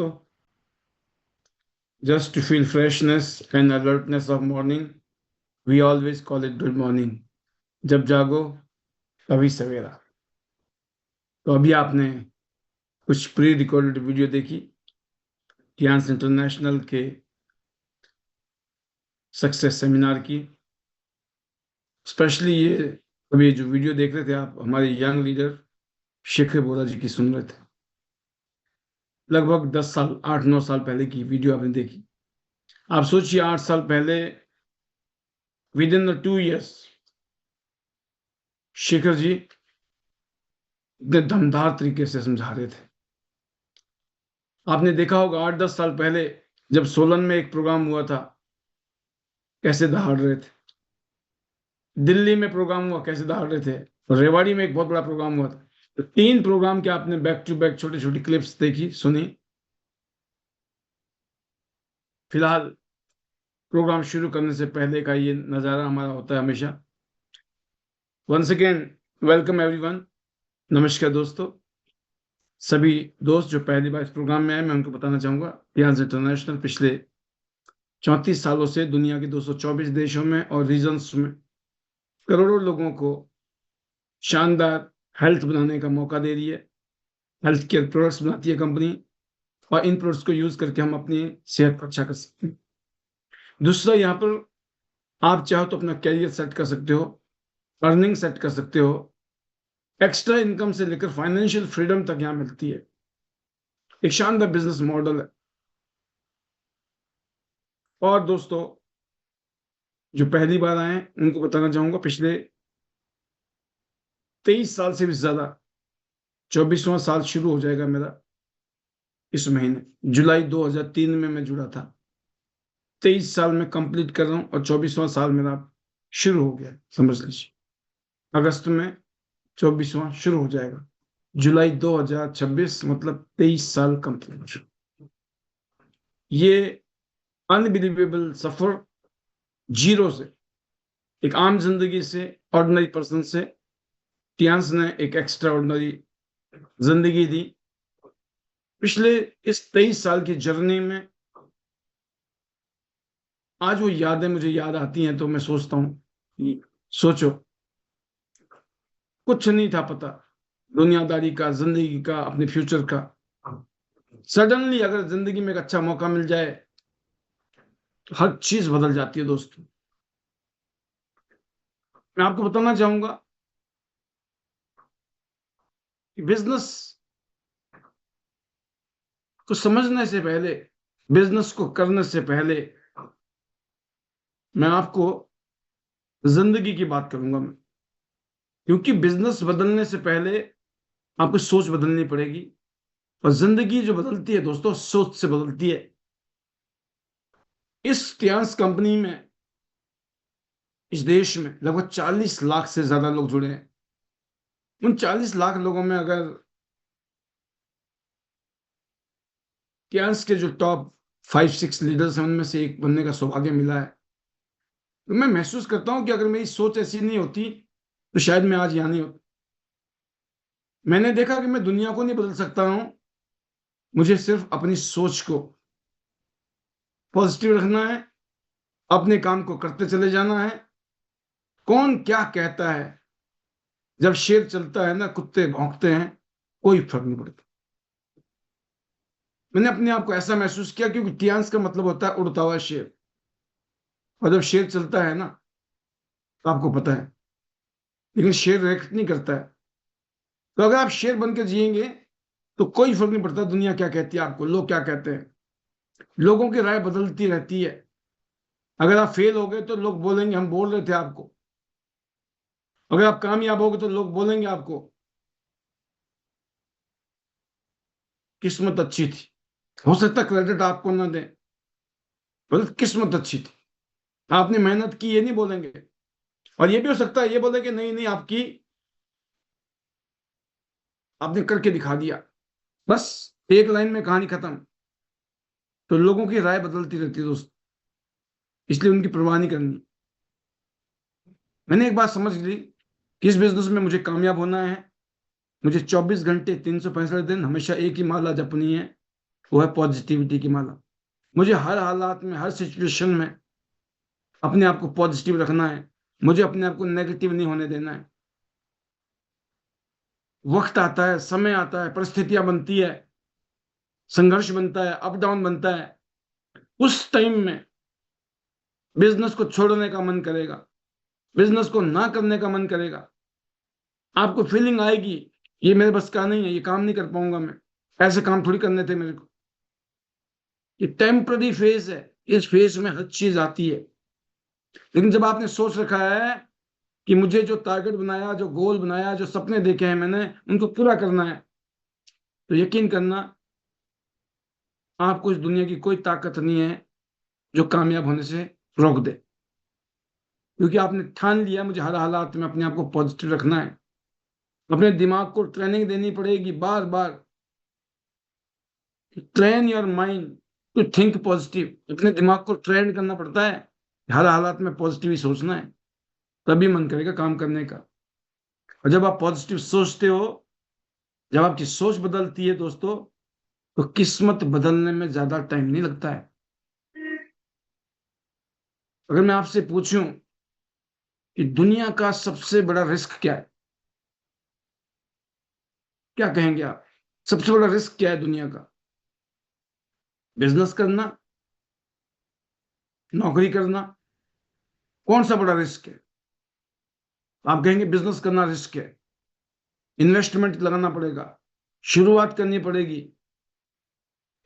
So, just to feel freshness and alertness of morning, we always call it good morning. जब जागो तभी सवेरा। तो अभी आपने कुछ प्री रिकॉर्डेड वीडियो देखी टियांस इंटरनेशनल के सक्सेस सेमिनार की। स्पेशली ये अभी जो वीडियो देख रहे थे आप, हमारे यंग लीडर शेखर बोरा जी की सुन रहे थे। लगभग 10 साल 8-9 साल पहले की वीडियो आपने देखी। आप सोचिए 8 साल पहले with in the 2 years Shekhar ji इतने दमदार तरीके से समझा रहे थे। आपने देखा होगा 8-10 साल पहले जब सोलन में एक प्रोग्राम हुआ था, कैसे दहाड़ रहे थे। दिल्ली में प्रोग्राम हुआ, कैसे दहाड़ रहे थे। रेवाड़ी में एक बहुत बड़ा प्रोग्राम हुआ था। तो 3 प्रोग्राम के आपने बैक टू बैक छोटी छोटी क्लिप्स देखी, सुनी। फिलहाल प्रोग्राम शुरू करने से पहले का ये नज़ारा हमारा होता है हमेशा। Once again welcome everyone. नमस्कार दोस्तों। सभी दोस्त जो पहली बार इस प्रोग्राम में आए, मैं उनको बताना चाहूंगा टियांस इंटरनेशनल पिछले 34 सालों से दुनिया के 224 देशों में और रीजन्स में करोड़ों लोगों को शानदार हेल्थ बनाने का मौका दे रही है। हेल्थ केयर प्रोडक्ट्स बनाती है कंपनी, और इन प्रोडक्ट्स को यूज करके हम अपनी सेहत को अच्छा कर सकते हैं। दूसरा, यहाँ पर आप चाहो तो अपना कैरियर सेट कर सकते हो, अर्निंग सेट कर सकते हो, एक्स्ट्रा इनकम से लेकर फाइनेंशियल फ्रीडम तक यहाँ मिलती है। एक शानदार बिजनेस मॉडल है। और दोस्तों जो पहली बार आए हैं उनको बताना चाहूंगा, पिछले 23 साल से भी ज्यादा, 24वां साल शुरू हो जाएगा मेरा इस महीने। जुलाई 2003 में मैं जुड़ा था। 23 साल में कंप्लीट कर रहा हूं और 24वां साल मेरा शुरू हो गया, समझ लीजिए। अगस्त में 24वां शुरू हो जाएगा। जुलाई 2026 मतलब 23 साल कंप्लीट। ये अनबिलीवेबल सफर, जीरो से, एक आम जिंदगी से, ऑर्डिनरी पर्सन से टियांस ने एक एक्स्ट्रा ऑर्डिनरी जिंदगी दी। पिछले इस 23 साल की जर्नी में आज वो यादें मुझे याद आती हैं तो मैं सोचता हूं कि सोचो, कुछ नहीं था पता दुनियादारी का, जिंदगी का, अपने फ्यूचर का। सडनली अगर जिंदगी में एक अच्छा मौका मिल जाए तो हर चीज बदल जाती है दोस्तों। मैं आपको बताना चाहूंगा कि बिजनेस को समझने से पहले, बिजनेस को करने से पहले मैं आपको जिंदगी की बात करूंगा मैं। क्योंकि बिजनेस बदलने से पहले आपको सोच बदलनी पड़ेगी, और जिंदगी जो बदलती है दोस्तों सोच से बदलती है। इस टियांस कंपनी में, इस देश में लगभग 40 लाख से ज्यादा लोग जुड़े हैं। उन 40 लाख लोगों में अगर टियांस के जो टॉप 5-6 लीडर्स हैं उनमें से एक बनने का सौभाग्य मिला है, तो मैं महसूस करता हूं कि अगर मेरी सोच ऐसी नहीं होती तो शायद मैं आज यहां नहीं होता। मैंने देखा कि मैं दुनिया को नहीं बदल सकता हूं, मुझे सिर्फ अपनी सोच को पॉजिटिव रखना है, अपने काम को करते चले जाना है। कौन क्या कहता है, जब शेर चलता है ना, कुत्ते भौंकते हैं, कोई फर्क नहीं पड़ता। मैंने अपने आप को ऐसा महसूस किया, क्योंकि टियांस का मतलब होता है उड़ता हुआ शेर, और जब शेर चलता है ना तो आपको पता है, लेकिन शेर रिएक्ट नहीं करता है। तो अगर आप शेर बन के जिएंगे तो कोई फर्क नहीं पड़ता दुनिया क्या कहती है, आपको लोग क्या कहते हैं। लोगों की राय बदलती रहती है। अगर आप फेल हो गए तो लोग बोलेंगे हम बोल रहे थे आपको। अगर आप कामयाब हो गए तो लोग बोलेंगे आपको किस्मत अच्छी थी। हो सकता क्रेडिट आपको ना दें, पर किस्मत अच्छी थी, आपने मेहनत की, ये नहीं बोलेंगे। और ये भी हो सकता है ये बोले कि नहीं नहीं आपकी, आपने करके दिखा दिया, बस एक लाइन में कहानी खत्म। तो लोगों की राय बदलती रहती है दोस्त, इसलिए उनकी परवाह नहीं करनी। मैंने एक बात समझ ली कि इस बिजनेस में मुझे कामयाब होना है। मुझे 24 घंटे 365 दिन हमेशा एक ही माला जपनी है, वो है पॉजिटिविटी की माला। मुझे हर हालात में, हर सिचुएशन में अपने आप को पॉजिटिव रखना है। मुझे अपने आप को नेगेटिव नहीं होने देना है। वक्त आता है, समय आता है, परिस्थितियां बनती है, संघर्ष बनता है, अप डाउन बनता है। उस टाइम में बिजनेस को छोड़ने का मन करेगा, बिजनेस को ना करने का मन करेगा। आपको फीलिंग आएगी ये मेरे बस का नहीं है, ये काम नहीं कर पाऊंगा मैं, ऐसे काम थोड़ी करने थे मेरे को। ये टेम्पररी फेज है, इस फेज में हर चीज आती है। लेकिन जब आपने सोच रखा है कि मुझे जो टारगेट बनाया, जो गोल बनाया, जो सपने देखे हैं मैंने, उनको पूरा करना है, तो यकीन करना आपको इस दुनिया की कोई ताकत नहीं है जो कामयाब होने से रोक दे। क्योंकि आपने ठान लिया मुझे हर हालात में अपने आप को पॉजिटिव रखना है। अपने दिमाग को ट्रेनिंग देनी पड़ेगी बार बार। Train your mind to think positive. अपने दिमाग को ट्रेन करना पड़ता है, हर हालात में पॉजिटिव ही सोचना है, तभी मन करेगा काम करने का। और जब आप पॉजिटिव सोचते हो, जब आपकी सोच बदलती है दोस्तों, तो किस्मत बदलने में ज्यादा टाइम नहीं लगता है। अगर मैं आपसे पूछूं कि दुनिया का सबसे बड़ा रिस्क क्या है, क्या कहेंगे आप? सबसे बड़ा रिस्क क्या है दुनिया का? बिजनेस करना, नौकरी करना? कौन सा बड़ा रिस्क है? आप कहेंगे बिजनेस करना रिस्क है, इन्वेस्टमेंट लगाना पड़ेगा, शुरुआत करनी पड़ेगी,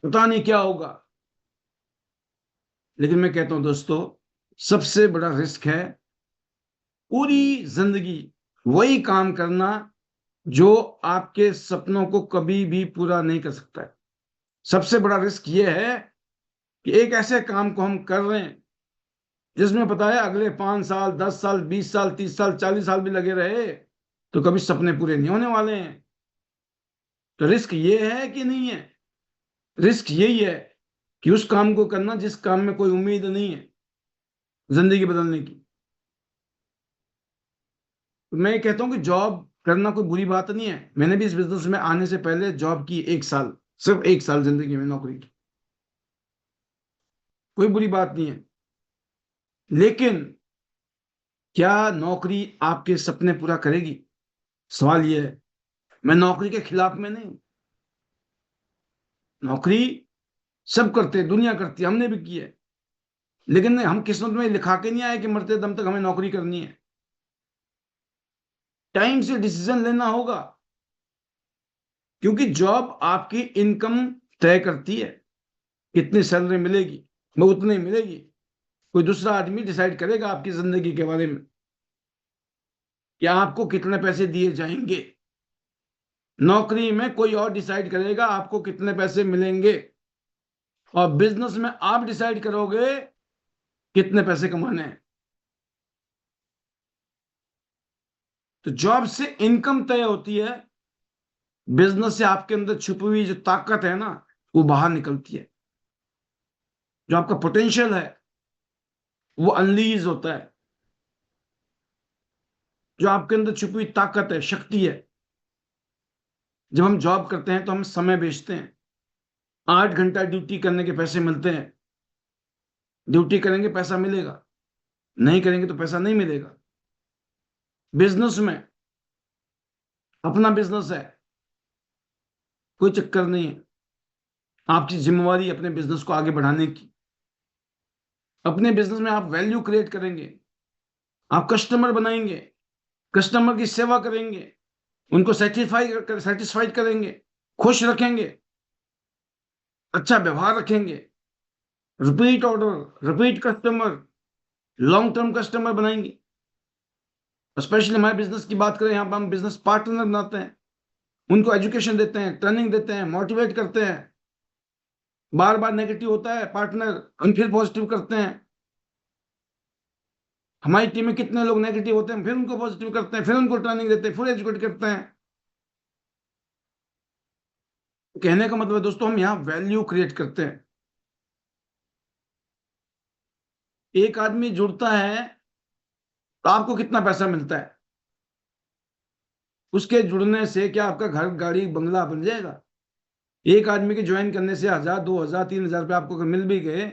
पता नहीं क्या होगा। लेकिन मैं कहता हूं दोस्तों, सबसे बड़ा रिस्क है पूरी जिंदगी वही काम करना जो आपके सपनों को कभी भी पूरा नहीं कर सकता है। सबसे बड़ा रिस्क यह है कि एक ऐसे काम को हम कर रहे हैं जिसमें पता है अगले 5 साल, 10 साल, 20 साल, 30 साल, 40 साल भी लगे रहे तो कभी सपने पूरे नहीं होने वाले हैं। तो रिस्क ये है कि नहीं है? रिस्क यही है कि उस काम को करना जिस काम में कोई उम्मीद नहीं है जिंदगी बदलने की। तो मैं कहता हूं कि जॉब करना कोई बुरी बात नहीं है। मैंने भी इस बिजनेस में आने से पहले जॉब की 1 साल, सिर्फ 1 साल जिंदगी में नौकरी की, कोई बुरी बात नहीं है। लेकिन क्या नौकरी आपके सपने पूरा करेगी? सवाल यह है। मैं नौकरी के खिलाफ में नहीं। नौकरी सब करते हैं, दुनिया करती है, हमने भी की है। लेकिन हम किस्मत में लिखा के नहीं आए कि मरते दम तक हमें नौकरी करनी है। टाइम से डिसीजन लेना होगा, क्योंकि जॉब आपकी इनकम तय करती है। कितनी सैलरी मिलेगी वो उतनी मिलेगी। कोई दूसरा आदमी डिसाइड करेगा आपकी जिंदगी के बारे में कि आपको कितने पैसे दिए जाएंगे। नौकरी में कोई और डिसाइड करेगा आपको कितने पैसे मिलेंगे, और बिजनेस में आप डिसाइड करोगे कितने पैसे कमाने हैं। तो जॉब से इनकम तय होती है, बिजनेस से आपके अंदर छुपी हुई जो ताकत है ना, वो बाहर निकलती है। जो आपका पोटेंशियल है वो अनलीज होता है। जो आपके अंदर छुपी हुई ताकत है, शक्ति है। जब हम जॉब करते हैं तो हम समय बेचते हैं। 8 घंटा ड्यूटी करने के पैसे मिलते हैं। ड्यूटी करेंगे पैसा मिलेगा, नहीं करेंगे तो पैसा नहीं मिलेगा। बिजनेस में, अपना बिजनेस है, कोई चक्कर नहीं है। आपकी जिम्मेवारी अपने बिजनेस को आगे बढ़ाने की। अपने बिजनेस में आप वैल्यू क्रिएट करेंगे, आप कस्टमर बनाएंगे, कस्टमर की सेवा करेंगे, उनको सेटिस्फाइड करेंगे, खुश रखेंगे, अच्छा व्यवहार रखेंगे, repeat order, repeat customer, long term customer बनाएंगे। स्पेशली हमारे बिजनेस की बात करें, यहाँ पर हम बिजनेस पार्टनर बनाते हैं, उनको एजुकेशन देते हैं, ट्रेनिंग देते हैं, मोटिवेट करते हैं। बार बार नेगेटिव होता है पार्टनर, हम फिर पॉजिटिव करते हैं। हमारी टीम में कितने लोग नेगेटिव होते हैं, फिर उनको पॉजिटिव करते हैं, फिर उनको ट्रेनिंग देते हैं, फिर एजुकेट करते हैं। कहने का मतलब है दोस्तों, हम यहाँ वैल्यू क्रिएट करते हैं। एक आदमी जुड़ता है तो आपको कितना पैसा मिलता है? उसके जुड़ने से क्या आपका घर, गाड़ी, बंगला बन जाएगा? एक आदमी के ज्वाइन करने से 1000, 2000, 3000 रुपये आपको अगर मिल भी गए,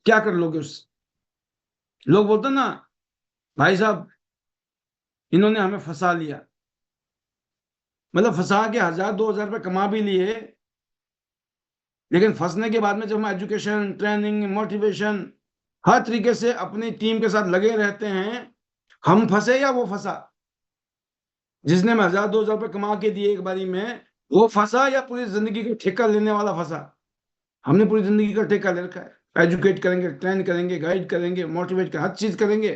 क्या कर लोगे उससे? लोग बोलते ना, भाई साहब इन्होंने हमें फंसा लिया। मतलब फंसा के 1000, 2000 रुपये कमा भी लिए, लेकिन फंसने के बाद में जब हम एजुकेशन, ट्रेनिंग, मोटिवेशन हर तरीके से अपनी टीम के साथ लगे रहते हैं, हम फंसे या वो फंसा? जिसने हमें 1000, 2000 रुपये कमा के दिए एक बारी में, वो फंसा या पूरी जिंदगी का ठेका लेने वाला फंसा? हमने पूरी जिंदगी का ठेका ले रखा है। एजुकेट करेंगे, ट्रेन करेंगे, गाइड करेंगे, मोटिवेट करेंगे, हर चीज करेंगे।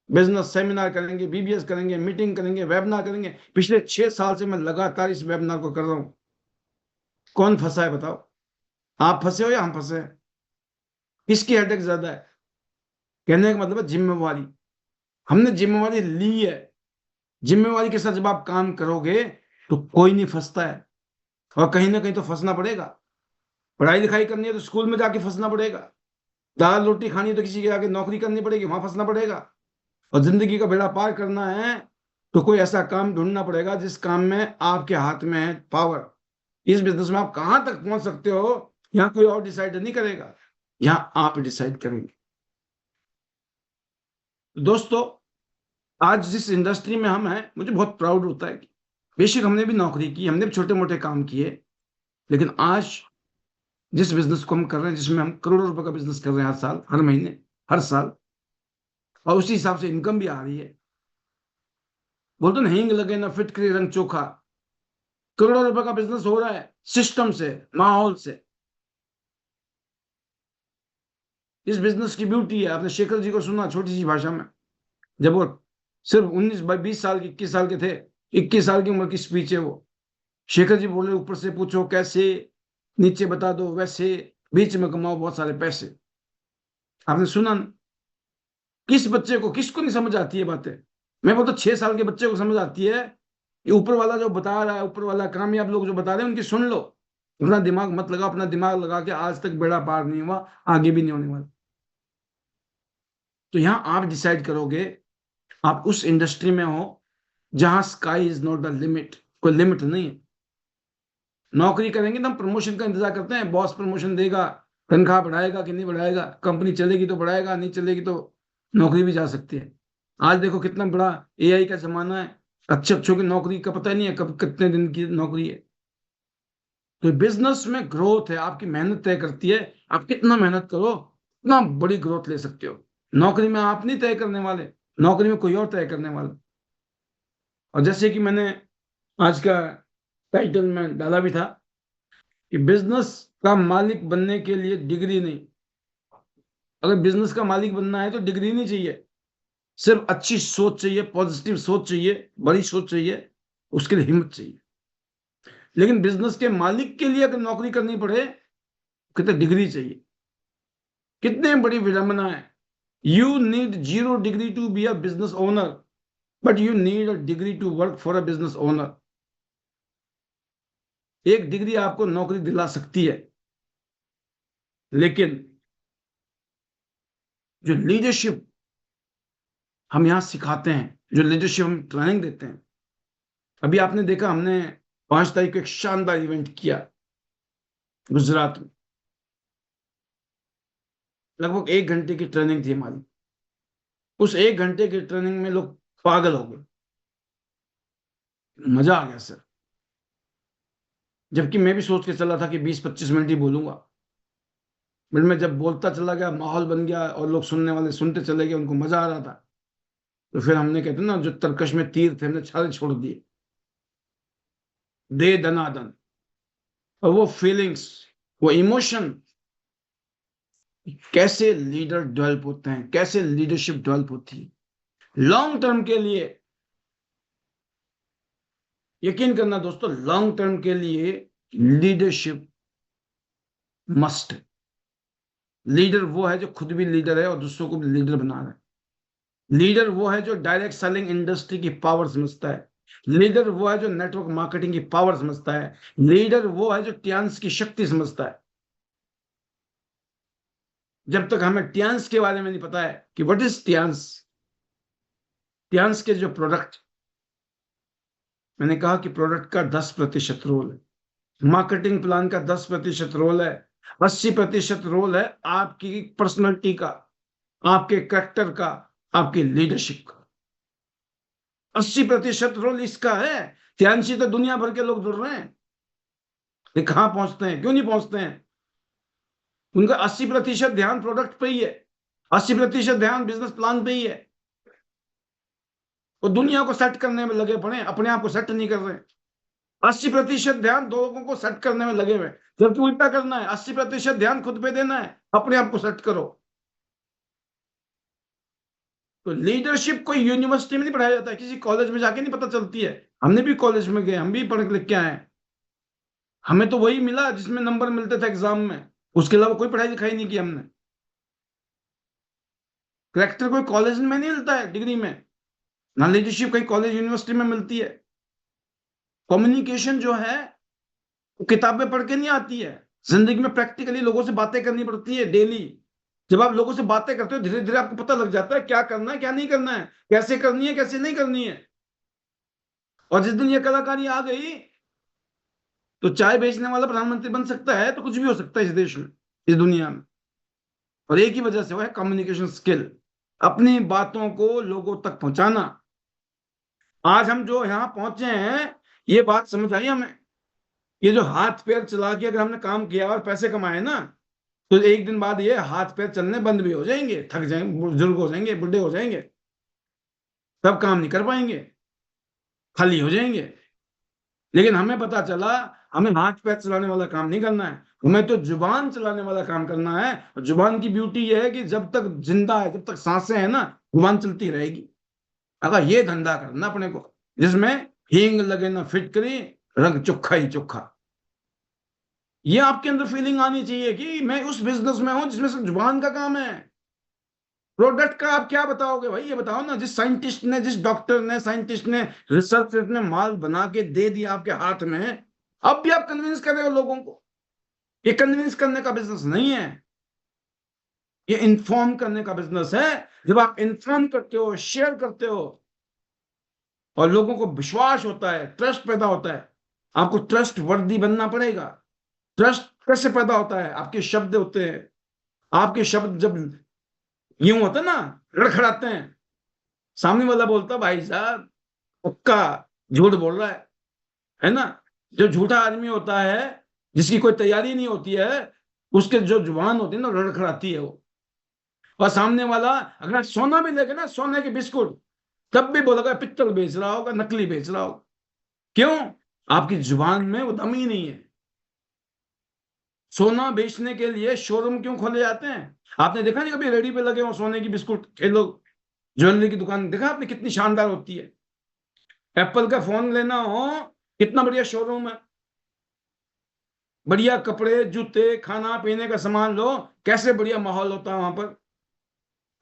बिजनेस सेमिनार करेंगे, बीबीएस करेंगे, मीटिंग करेंगे, वेबिनार करेंगे। पिछले 6 साल से मैं लगातार इस वेबिनार को कर रहा हूं। कौन फंसा है बताओ? आप फंसे हो या हम फंसे हैं? किसकी हेडेक ज्यादा है? कहने का मतलब है जिम्मेवारी। हमने जिम्मेवारी ली है। जिम्मेवारी के साथ जब आप काम करोगे तो कोई नहीं फंसता है। और कहीं ना कहीं तो फंसना पड़ेगा। पढ़ाई लिखाई करनी है तो स्कूल में जाके फंसना पड़ेगा। दाल रोटी खानी है तो किसी के आगे नौकरी करनी पड़ेगी, वहां फंसना पड़ेगा। और जिंदगी का बेड़ा पार करना है तो कोई ऐसा काम ढूंढना पड़ेगा जिस काम में आपके हाथ में है पावर। इस बिजनेस में आप कहां तक पहुंच सकते हो, यहाँ कोई और डिसाइड नहीं करेगा, यहाँ आप डिसाइड करेंगे। दोस्तों, आज जिस इंडस्ट्री में हम हैं, मुझे बहुत प्राउड होता है कि बेशक हमने भी नौकरी की, हमने भी छोटे मोटे काम किए, लेकिन आज जिस बिजनेस को हम कर रहे हैं, जिसमें हम करोड़ों रुपए का बिजनेस कर रहे हैं हर साल, हर महीने, हर साल, और उसी हिसाब से इनकम भी आ रही है। बोलते ना, हींग लगे ना फिटकरी रंग चोखा। करोड़ों रुपए का बिजनेस हो रहा है सिस्टम से, माहौल से। इस बिजनेस की ब्यूटी है, आपने शेखर जी को सुना छोटी सी भाषा में, जब वो सिर्फ 19-20 साल के, 21 साल के थे, 21 साल की उम्र की स्पीच है वो। शेखर जी बोले, ऊपर से पूछो कैसे, नीचे बता दो वैसे, बीच में कमाओ बहुत सारे पैसे। आपने सुना ना? किस बच्चे को, किसको नहीं समझ आती है बातें? मैं बोलता 6 साल के बच्चे को समझ आती है। ये ऊपर वाला जो बता रहा है, ऊपर वाला कामयाब लोग जो बता रहे हैं, उनकी सुन लो। अपना दिमाग मत लगाओ। अपना दिमाग लगा के आज तक बेड़ा पार नहीं हुआ, आगे भी नहीं होने वाला। तो यहां आप डिसाइड करोगे। आप उस इंडस्ट्री में हो जहां sky is not the limit, कोई लिमिट नहीं है। नौकरी करेंगे तो हम प्रमोशन का इंतजार करते हैं, बॉस प्रमोशन देगा, तनख्वाह बढ़ाएगा कि नहीं बढ़ाएगा, कंपनी चलेगी तो बढ़ाएगा, नहीं चलेगी तो नौकरी भी जा सकती है। आज देखो कितना बड़ा एआई का जमाना है। अच्छे अच्छों की नौकरी का पता नहीं है कब कितने दिन की नौकरी है। तो बिजनेस में ग्रोथ है, आपकी मेहनत तय करती है। आप कितना मेहनत करो, उतना बड़ी ग्रोथ ले सकते हो। नौकरी में आप नहीं तय करने वाले, नौकरी में कोई और तय करने वाला। और जैसे कि मैंने आज का टाइटल में डाला भी था कि बिजनेस का मालिक बनने के लिए डिग्री नहीं। अगर बिजनेस का मालिक बनना है तो डिग्री नहीं चाहिए, सिर्फ अच्छी सोच चाहिए, पॉजिटिव सोच चाहिए, बड़ी सोच चाहिए, उसके लिए हिम्मत चाहिए। लेकिन बिजनेस के मालिक के लिए अगर नौकरी करनी पड़े, कितने डिग्री चाहिए। कितने बड़ी विडंबना है। You need 0 degree to be a business owner, but you need a degree to work for a business owner. एक डिग्री आपको नौकरी दिला सकती है, लेकिन जो लीडरशिप हम यहां सिखाते हैं, जो लीडरशिप हम ट्रेनिंग देते हैं, अभी आपने देखा हमने 5 तारीख को एक शानदार इवेंट किया गुजरात में। लगभग 1 घंटे की ट्रेनिंग थी हमारी। उस 1 घंटे की ट्रेनिंग में लोग पागल हो गए। मजा आ गया सर। जबकि मैं भी सोच के चला था कि 20-25 मिनट ही बोलूंगा, बट मैं जब बोलता चला गया, माहौल बन गया और लोग सुनने वाले सुनते चले गए, उनको मजा आ रहा था। तो फिर हमने, कहते ना, जो तरकश में तीर थे, हमने छाले छोड़ दिए, दे दनादन। और वो फीलिंग्स, वो इमोशन, कैसे लीडर डेवलप होते हैं, कैसे लीडरशिप डेवलप होती है लॉन्ग टर्म के लिए। यकीन करना दोस्तों, लॉन्ग टर्म के लिए लीडरशिप मस्ट। लीडर वो है जो खुद भी लीडर है और दूसरों को भी लीडर बना रहा है। लीडर वो है जो डायरेक्ट सेलिंग इंडस्ट्री की पावर समझता है। लीडर वो है जो नेटवर्क मार्केटिंग की पावर समझता है। लीडर वो है जो टियान्स की शक्ति समझता है। जब तक हमें टियान्स के बारे में नहीं पता है कि व्हाट इज टियान्स, टियान्स के जो प्रोडक्ट, मैंने कहा कि प्रोडक्ट का 10% रोल है। मार्केटिंग प्लान का 10% रोल है, 80% रोल है आपकी पर्सनैलिटी का, आपके कैरेक्टर का, आपकी लीडरशिप का। 80% रोल इसका है। ध्यान से तो दुनिया भर के लोग जुड़ रहे हैं, ये कहाँ पहुंचते हैं, क्यों नहीं पहुंचते हैं? उनका 80% ध्यान प्रोडक्ट पे ही है, 80% ध्यान बिजनेस प्लान पे ही है। वो दुनिया को सेट करने में लगे पड़े, अपने आप को सेट नहीं कर रहे। 80% ध्यान दो लोगों को सेट करने में लगे हुए, जबकि उल्टा करना है, 80% ध्यान खुद पे देना है, अपने आप को सेट करो। तो लीडरशिप कोई यूनिवर्सिटी में नहीं पढ़ाया जाता है, किसी कॉलेज में जाके नहीं पता चलती है। हमने भी कॉलेज में गए, हम भी पढ़ लिख के आए, हमें तो वही मिला जिसमें नंबर मिलते थे एग्जाम में, उसके अलावा कोई पढ़ाई लिखाई नहीं की हमने। करेक्टर कोई कॉलेज में नहीं मिलता है डिग्री में, ना लीडरशिप कहीं कॉलेज यूनिवर्सिटी में मिलती है। कम्युनिकेशन जो है वो किताबें पढ़ के नहीं आती है, जिंदगी में प्रैक्टिकली लोगों से बातें करनी पड़ती है डेली। जब आप लोगों से बातें करते हो, धीरे धीरे आपको पता लग जाता है क्या करना है क्या नहीं करना है, कैसे करनी है कैसे नहीं करनी है। और जिस दिन ये कलाकारी आ गई, तो चाय बेचने वाला प्रधानमंत्री बन सकता है, तो कुछ भी हो सकता है इस देश में, इस दुनिया में। और एक ही वजह से वो है कम्युनिकेशन स्किल, अपनी बातों को लोगों तक पहुंचाना। आज हम जो यहाँ पहुंचे हैं, ये बात समझ आई हमें। ये जो हाथ पैर चला के अगर हमने काम किया और पैसे कमाए ना, तो एक दिन बाद ये हाथ पैर चलने बंद भी हो जाएंगे, थक जाएंगे, बुजुर्ग हो जाएंगे, बुढ़े हो जाएंगे, तब काम नहीं कर पाएंगे, खाली हो जाएंगे। लेकिन हमें पता चला हमें हाथ पैर चलाने वाला काम नहीं करना है, हमें तो जुबान चलाने वाला काम करना है। और जुबान की ब्यूटी यह है कि जब तक जिंदा है, जब तक सांसें हैं ना, जुबान चलती रहेगी। अगर ये धंधा करना अपने को, जिसमें हींग लगे ना फिटकरी, रंग चोखा ही चोखा, ये आपके अंदर फीलिंग आनी चाहिए कि मैं उस बिजनेस में हूं जिसमें सिर्फ जुबान का काम है। प्रोडक्ट का आप क्या बताओगे भाई, ये बताओ ना। जिस साइंटिस्ट ने, जिस डॉक्टर ने, साइंटिस्ट ने, रिसर्चर ने माल बना के दे दिया आपके हाथ में, अब भी आप कन्विंस कर रहे हो लोगों को। ये कन्विंस करने का बिजनेस नहीं है, ये इन्फॉर्म करने का बिजनेस है। जब आप इन्फॉर्म करते हो, शेयर करते हो, और लोगों को विश्वास होता है, ट्रस्ट पैदा होता है। आपको ट्रस्ट वर्दी बनना पड़ेगा। ट्रस्ट कैसे पैदा होता है? आपके शब्द होते हैं, आपके शब्द जब यूं होते ना, लड़खड़ाते हैं, सामने वाला बोलता भाई साहब पक्का झूठ बोल रहा है ना। जो झूठा आदमी होता है, जिसकी कोई तैयारी नहीं होती है, उसके जो जुबान होती है ना, लड़खड़ाती है वो। और सामने वाला अगर सोना भी लेके ना, सोने के बिस्कुट, तब भी बोलेगा पित्तल बेच रहा होगा, नकली बेच रहा होगा। क्यों? आपकी जुबान में वो दम ही नहीं है। सोना बेचने के लिए शोरूम क्यों खोले जाते हैं? आपने देखा नहीं कभी रेडी पे लगे हो सोने की बिस्कुट के लोग? ज्वेलरी की दुकान देखा आपने कितनी शानदार होती है? एप्पल का फोन लेना हो, कितना बढ़िया शोरूम है, बढ़िया कपड़े जूते खाना पीने का सामान लो, कैसे बढ़िया माहौल होता है वहां पर।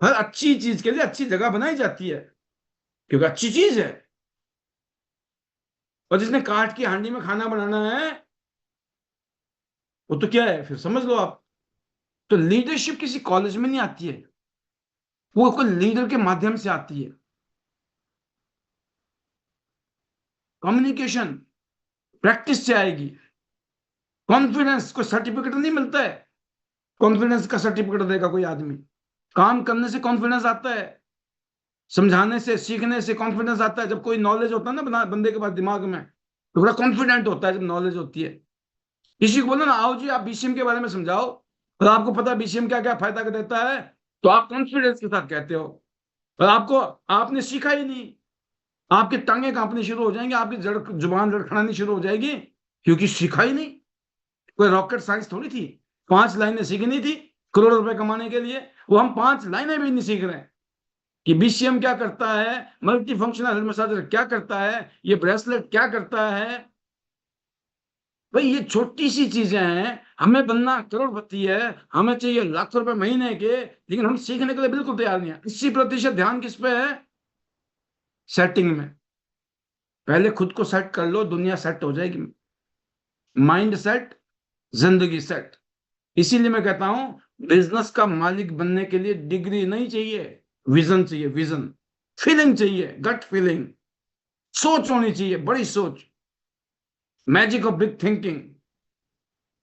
हर अच्छी चीज के लिए अच्छी जगह बनाई जाती है, क्योंकि अच्छी चीज है। और जिसने काठ की हांडी में खाना बनाना है, वो तो क्या है फिर, समझ लो आप। तो लीडरशिप किसी कॉलेज में नहीं आती है, वो कोई लीडर के माध्यम से आती है। कम्युनिकेशन प्रैक्टिस से आएगी। कॉन्फिडेंस कोई सर्टिफिकेट नहीं मिलता है, कॉन्फिडेंस का सर्टिफिकेट देगा कोई आदमी? काम करने से कॉन्फिडेंस आता है, समझाने से, सीखने से कॉन्फिडेंस आता है। जब कोई नॉलेज होता है ना बंदे के पास दिमाग में, तो बड़ा कॉन्फिडेंट होता है जब नॉलेज होती है। किसी को बोलो ना, आओ जी आप बीसीएम के बारे में समझाओ, और आपको पता है बीसीएम क्या क्या फायदा देता है, तो आप कॉन्फिडेंस के साथ कहते हो। और आपको, आपने सीखा ही नहीं, आपकी टांगे कांपनी शुरू हो जाएंगी, आपकी जुबान लड़खड़ानी शुरू हो जाएगी, क्योंकि सीखा ही नहीं। कोई रॉकेट साइंस थोड़ी थी, 5 लाइनें सीखनी थी करोड़ रुपए कमाने के लिए, वो हम 5 लाइनें भी नहीं सीख रहे हैं कि बीसीएम क्या करता है, मल्टी फंक्शनल हेड मसाजर क्या करता है, ये ब्रेसलेट क्या करता है। भाई ये छोटी सी चीजें हैं, हमें बनना करोड़पति है, हमें चाहिए लाखों रुपए महीने के, लेकिन हम सीखने के लिए बिल्कुल तैयार नहीं है। 80% ध्यान किस पे है? सेटिंग में। पहले खुद को सेट कर लो, दुनिया सेट हो जाएगी। माइंड सेट, जिंदगी सेट। इसीलिए मैं कहता हूं बिजनेस का मालिक बनने के लिए डिग्री नहीं चाहिए, विजन चाहिए, विजन। फीलिंग चाहिए, गट फीलिंग। सोच होनी चाहिए, बड़ी सोच, मैजिक ऑफ बिग थिंकिंग।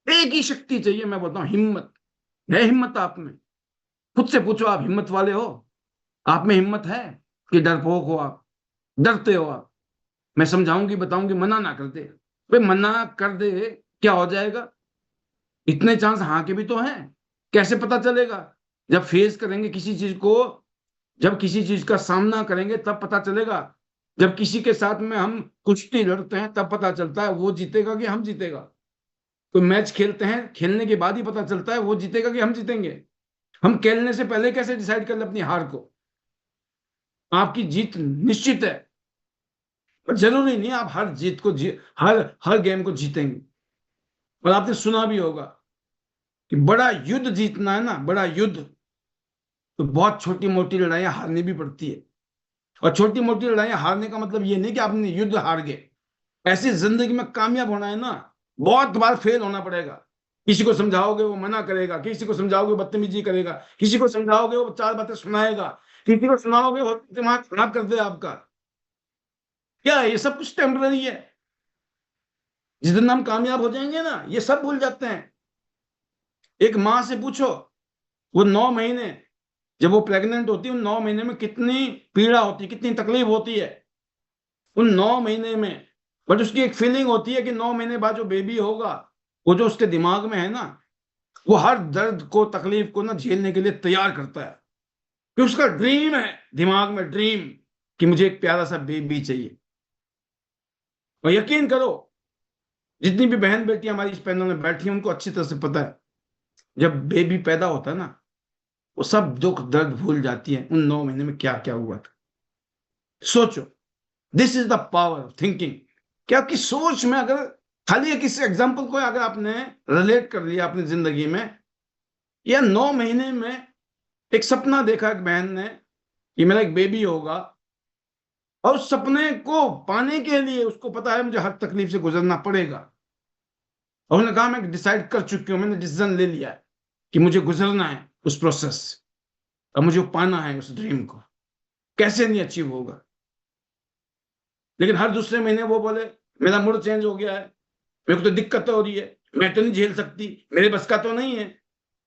एक ही शक्ति चाहिए, मैं बोलता हूं हिम्मत। है हिम्मत आप में? खुद से पूछो, आप हिम्मत वाले हो? आप में हिम्मत है कि डरपोक हो आप, डरते हो आप? मैं समझाऊंगी, बताऊंगी, मना ना कर दे। भाई मना कर दे, क्या हो जाएगा? इतने चांस हाँ के भी तो हैं। कैसे पता चलेगा? जब फेस करेंगे किसी चीज को, जब किसी चीज का सामना करेंगे तब पता चलेगा। जब किसी के साथ में हम कुश्ती लड़ते हैं तब पता चलता है वो जीतेगा कि हम जीतेगा। कोई मैच खेलते हैं, खेलने के बाद ही पता चलता है वो जीतेगा कि हम जीतेंगे। हम खेलने से पहले कैसे डिसाइड कर ले अपनी हार को? आपकी जीत निश्चित है, पर जरूरी नहीं आप हर जीत को हर हर गेम को जीतेंगे। और आपने सुना भी होगा कि बड़ा युद्ध जीतना है ना, बड़ा युद्ध, तो बहुत छोटी मोटी लड़ाइयां हारनी भी पड़ती है। और छोटी मोटी लड़ाइयां हारने का मतलब ये नहीं कि आपने युद्ध हार गए। ऐसी जिंदगी में कामयाब होना है ना, बहुत बार फेल होना पड़ेगा। किसी को समझाओगे वो मना करेगा, किसी को समझाओगे बदतमीजी करेगा, किसी को समझाओगे वो चार बातें सुनाएगा, किसी को सुनाओगे वो दिमाग खराब कर दे आपका। क्या है? ये सब कुछ टेम्पररी है। जिस दिन हम कामयाब हो जाएंगे ना, ये सब भूल जाते हैं। एक माँ से पूछो, वो 9 महीने, जब वो प्रेग्नेंट होती है, उन 9 महीने में कितनी पीड़ा होती है, कितनी तकलीफ होती है उन 9 महीने में। बट उसकी एक फीलिंग होती है कि 9 महीने बाद जो बेबी होगा, वो जो उसके दिमाग में है ना, वो हर दर्द को, तकलीफ को ना झेलने के लिए तैयार करता है। कि उसका ड्रीम है, दिमाग में ड्रीम, कि मुझे एक प्यारा सा बेबी चाहिए। और यकीन करो, जितनी भी बहन बेटी हमारी इस पैनल में बैठी हैं उनको अच्छी तरह से पता है, जब बेबी पैदा होता है ना, वो सब दुख दर्द भूल जाती है उन 9 महीने में क्या क्या हुआ था। सोचो, this is the power of thinking. क्या आपकी सोच में अगर खाली एक इस एग्जाम्पल को अगर आपने रिलेट कर लिया अपनी जिंदगी में, या 9 महीने में एक सपना देखा एक बहन ने कि मेरा एक बेबी होगा, और उस सपने को पाने के लिए उसको पता है मुझे हर तकलीफ से गुजरना पड़ेगा, और उन्होंने कहा मैं डिसाइड कर चुकी हूं, मैंने डिसीजन ले लिया है कि मुझे गुजरना है उस प्रोसेस से, और मुझे पाना है उस ड्रीम को। कैसे नहीं अचीव होगा? लेकिन हर दूसरे महीने वो बोले मेरा मूड चेंज हो गया है, मेरे को तो दिक्कत हो रही है, मैं तो नहीं झेल सकती, मेरे बस का तो नहीं है।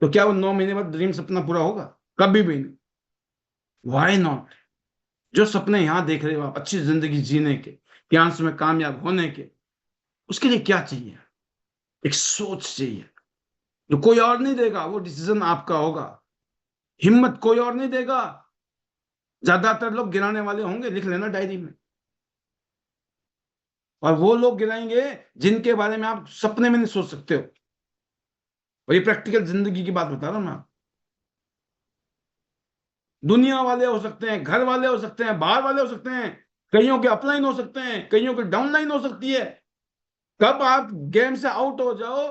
तो क्या वो 9 महीने बाद ड्रीम सपना पूरा होगा? कभी भी नहीं। Why not? जो सपने यहां देख रहे हो आप, अच्छी जिंदगी जीने के, ज्ञान में कामयाब होने के, उसके लिए क्या चाहिए? एक सोच चाहिए, जो कोई और नहीं देगा, वो डिसीजन आपका होगा। हिम्मत कोई और नहीं देगा। ज्यादातर लोग गिराने वाले होंगे, लिख लेना डायरी में। और वो लोग गिराएंगे जिनके बारे में आप सपने में नहीं सोच सकते हो। और ये प्रैक्टिकल जिंदगी की बात बता रहा हूं मैं। दुनिया वाले हो सकते हैं, घर वाले हो सकते हैं, बाहर वाले हो सकते हैं, कईयों के अपलाइन हो सकते हैं, कईयों के डाउनलाइन हो सकती है। कब आप गेम से आउट हो जाओ,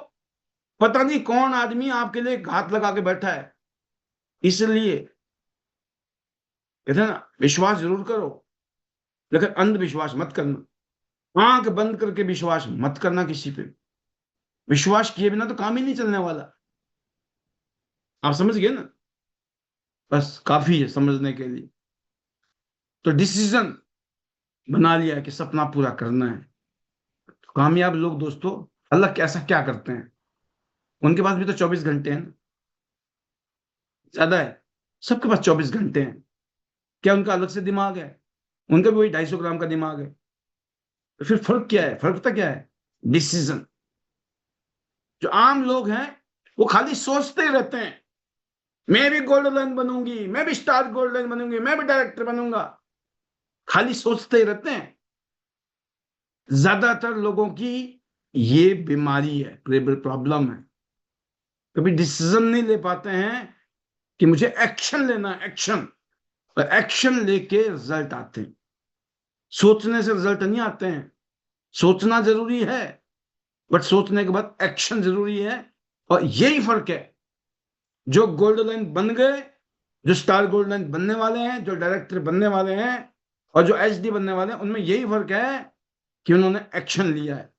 पता नहीं कौन आदमी आपके लिए हाथ लगा के बैठा है। इसलिए कहते हैं ना, विश्वास जरूर करो, लेकिन अंधविश्वास मत करना। आंख बंद करके विश्वास मत करना किसी पे। विश्वास किए बिना तो काम ही नहीं चलने वाला। आप समझ गए ना? बस काफी है समझने के लिए। तो डिसीजन बना लिया है कि सपना पूरा करना है। तो कामयाब लोग दोस्तों, अल्लाह कैसा क्या करते हैं, उनके पास भी तो 24 घंटे हैं ना। ज्यादा है? सबके पास 24 घंटे हैं। क्या उनका अलग से दिमाग है? उनका भी वही 250 ग्राम का दिमाग है। तो फिर फर्क क्या है? फर्क पता क्या है? डिसीजन। जो आम लोग हैं वो खाली सोचते ही रहते हैं, मैं भी गोल्ड लाइन बनूंगी, मैं भी स्टार गोल्ड लाइन बनूंगी, मैं भी डायरेक्टर बनूंगा। खाली सोचते ही रहते हैं। ज्यादातर लोगों की ये बीमारी है, प्रॉब्लम है। कभी डिसीजन नहीं ले पाते हैं कि मुझे एक्शन लेना है, एक्शन। और एक्शन लेके रिजल्ट आते हैं। सोचने से रिजल्ट नहीं आते हैं। सोचना जरूरी है, बट सोचने के बाद एक्शन जरूरी है। और यही फर्क है। जो गोल्ड लाइन बन गए, जो स्टार गोल्ड लाइन बनने वाले हैं, जो डायरेक्टर बनने वाले हैं, और जो एचडी बनने वाले हैं, उनमें यही फर्क है कि उन्होंने एक्शन लिया है।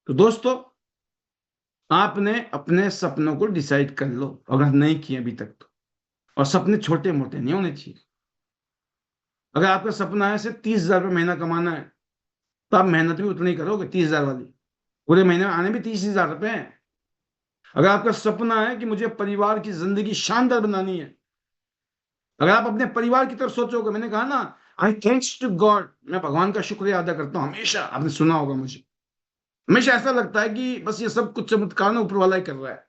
तो दोस्तों, आपने अपने सपनों को डिसाइड कर लो, अगर नहीं किए अभी तक तो। और सपने छोटे मोटे नहीं होने चाहिए। अगर आपका सपना है सिर्फ 30,000 रुपये महीना कमाना है, तो आप मेहनत भी उतनी ही करोगे 30,000 वाली। पूरे महीने में आने भी 30,000 रुपए हैं। अगर आपका सपना है कि मुझे परिवार की जिंदगी शानदार बनानी है, अगर आप अपने परिवार की तरफ सोचोगे, मैंने कहा ना, आई थैंक्स टू गॉड, मैं भगवान का शुक्रिया अदा करता हूं हमेशा। आपने सुना होगा मुझे, हमेशा ऐसा लगता है कि बस ये सब कुछ चमत्कार ना ऊपर वाला ही कर रहा है।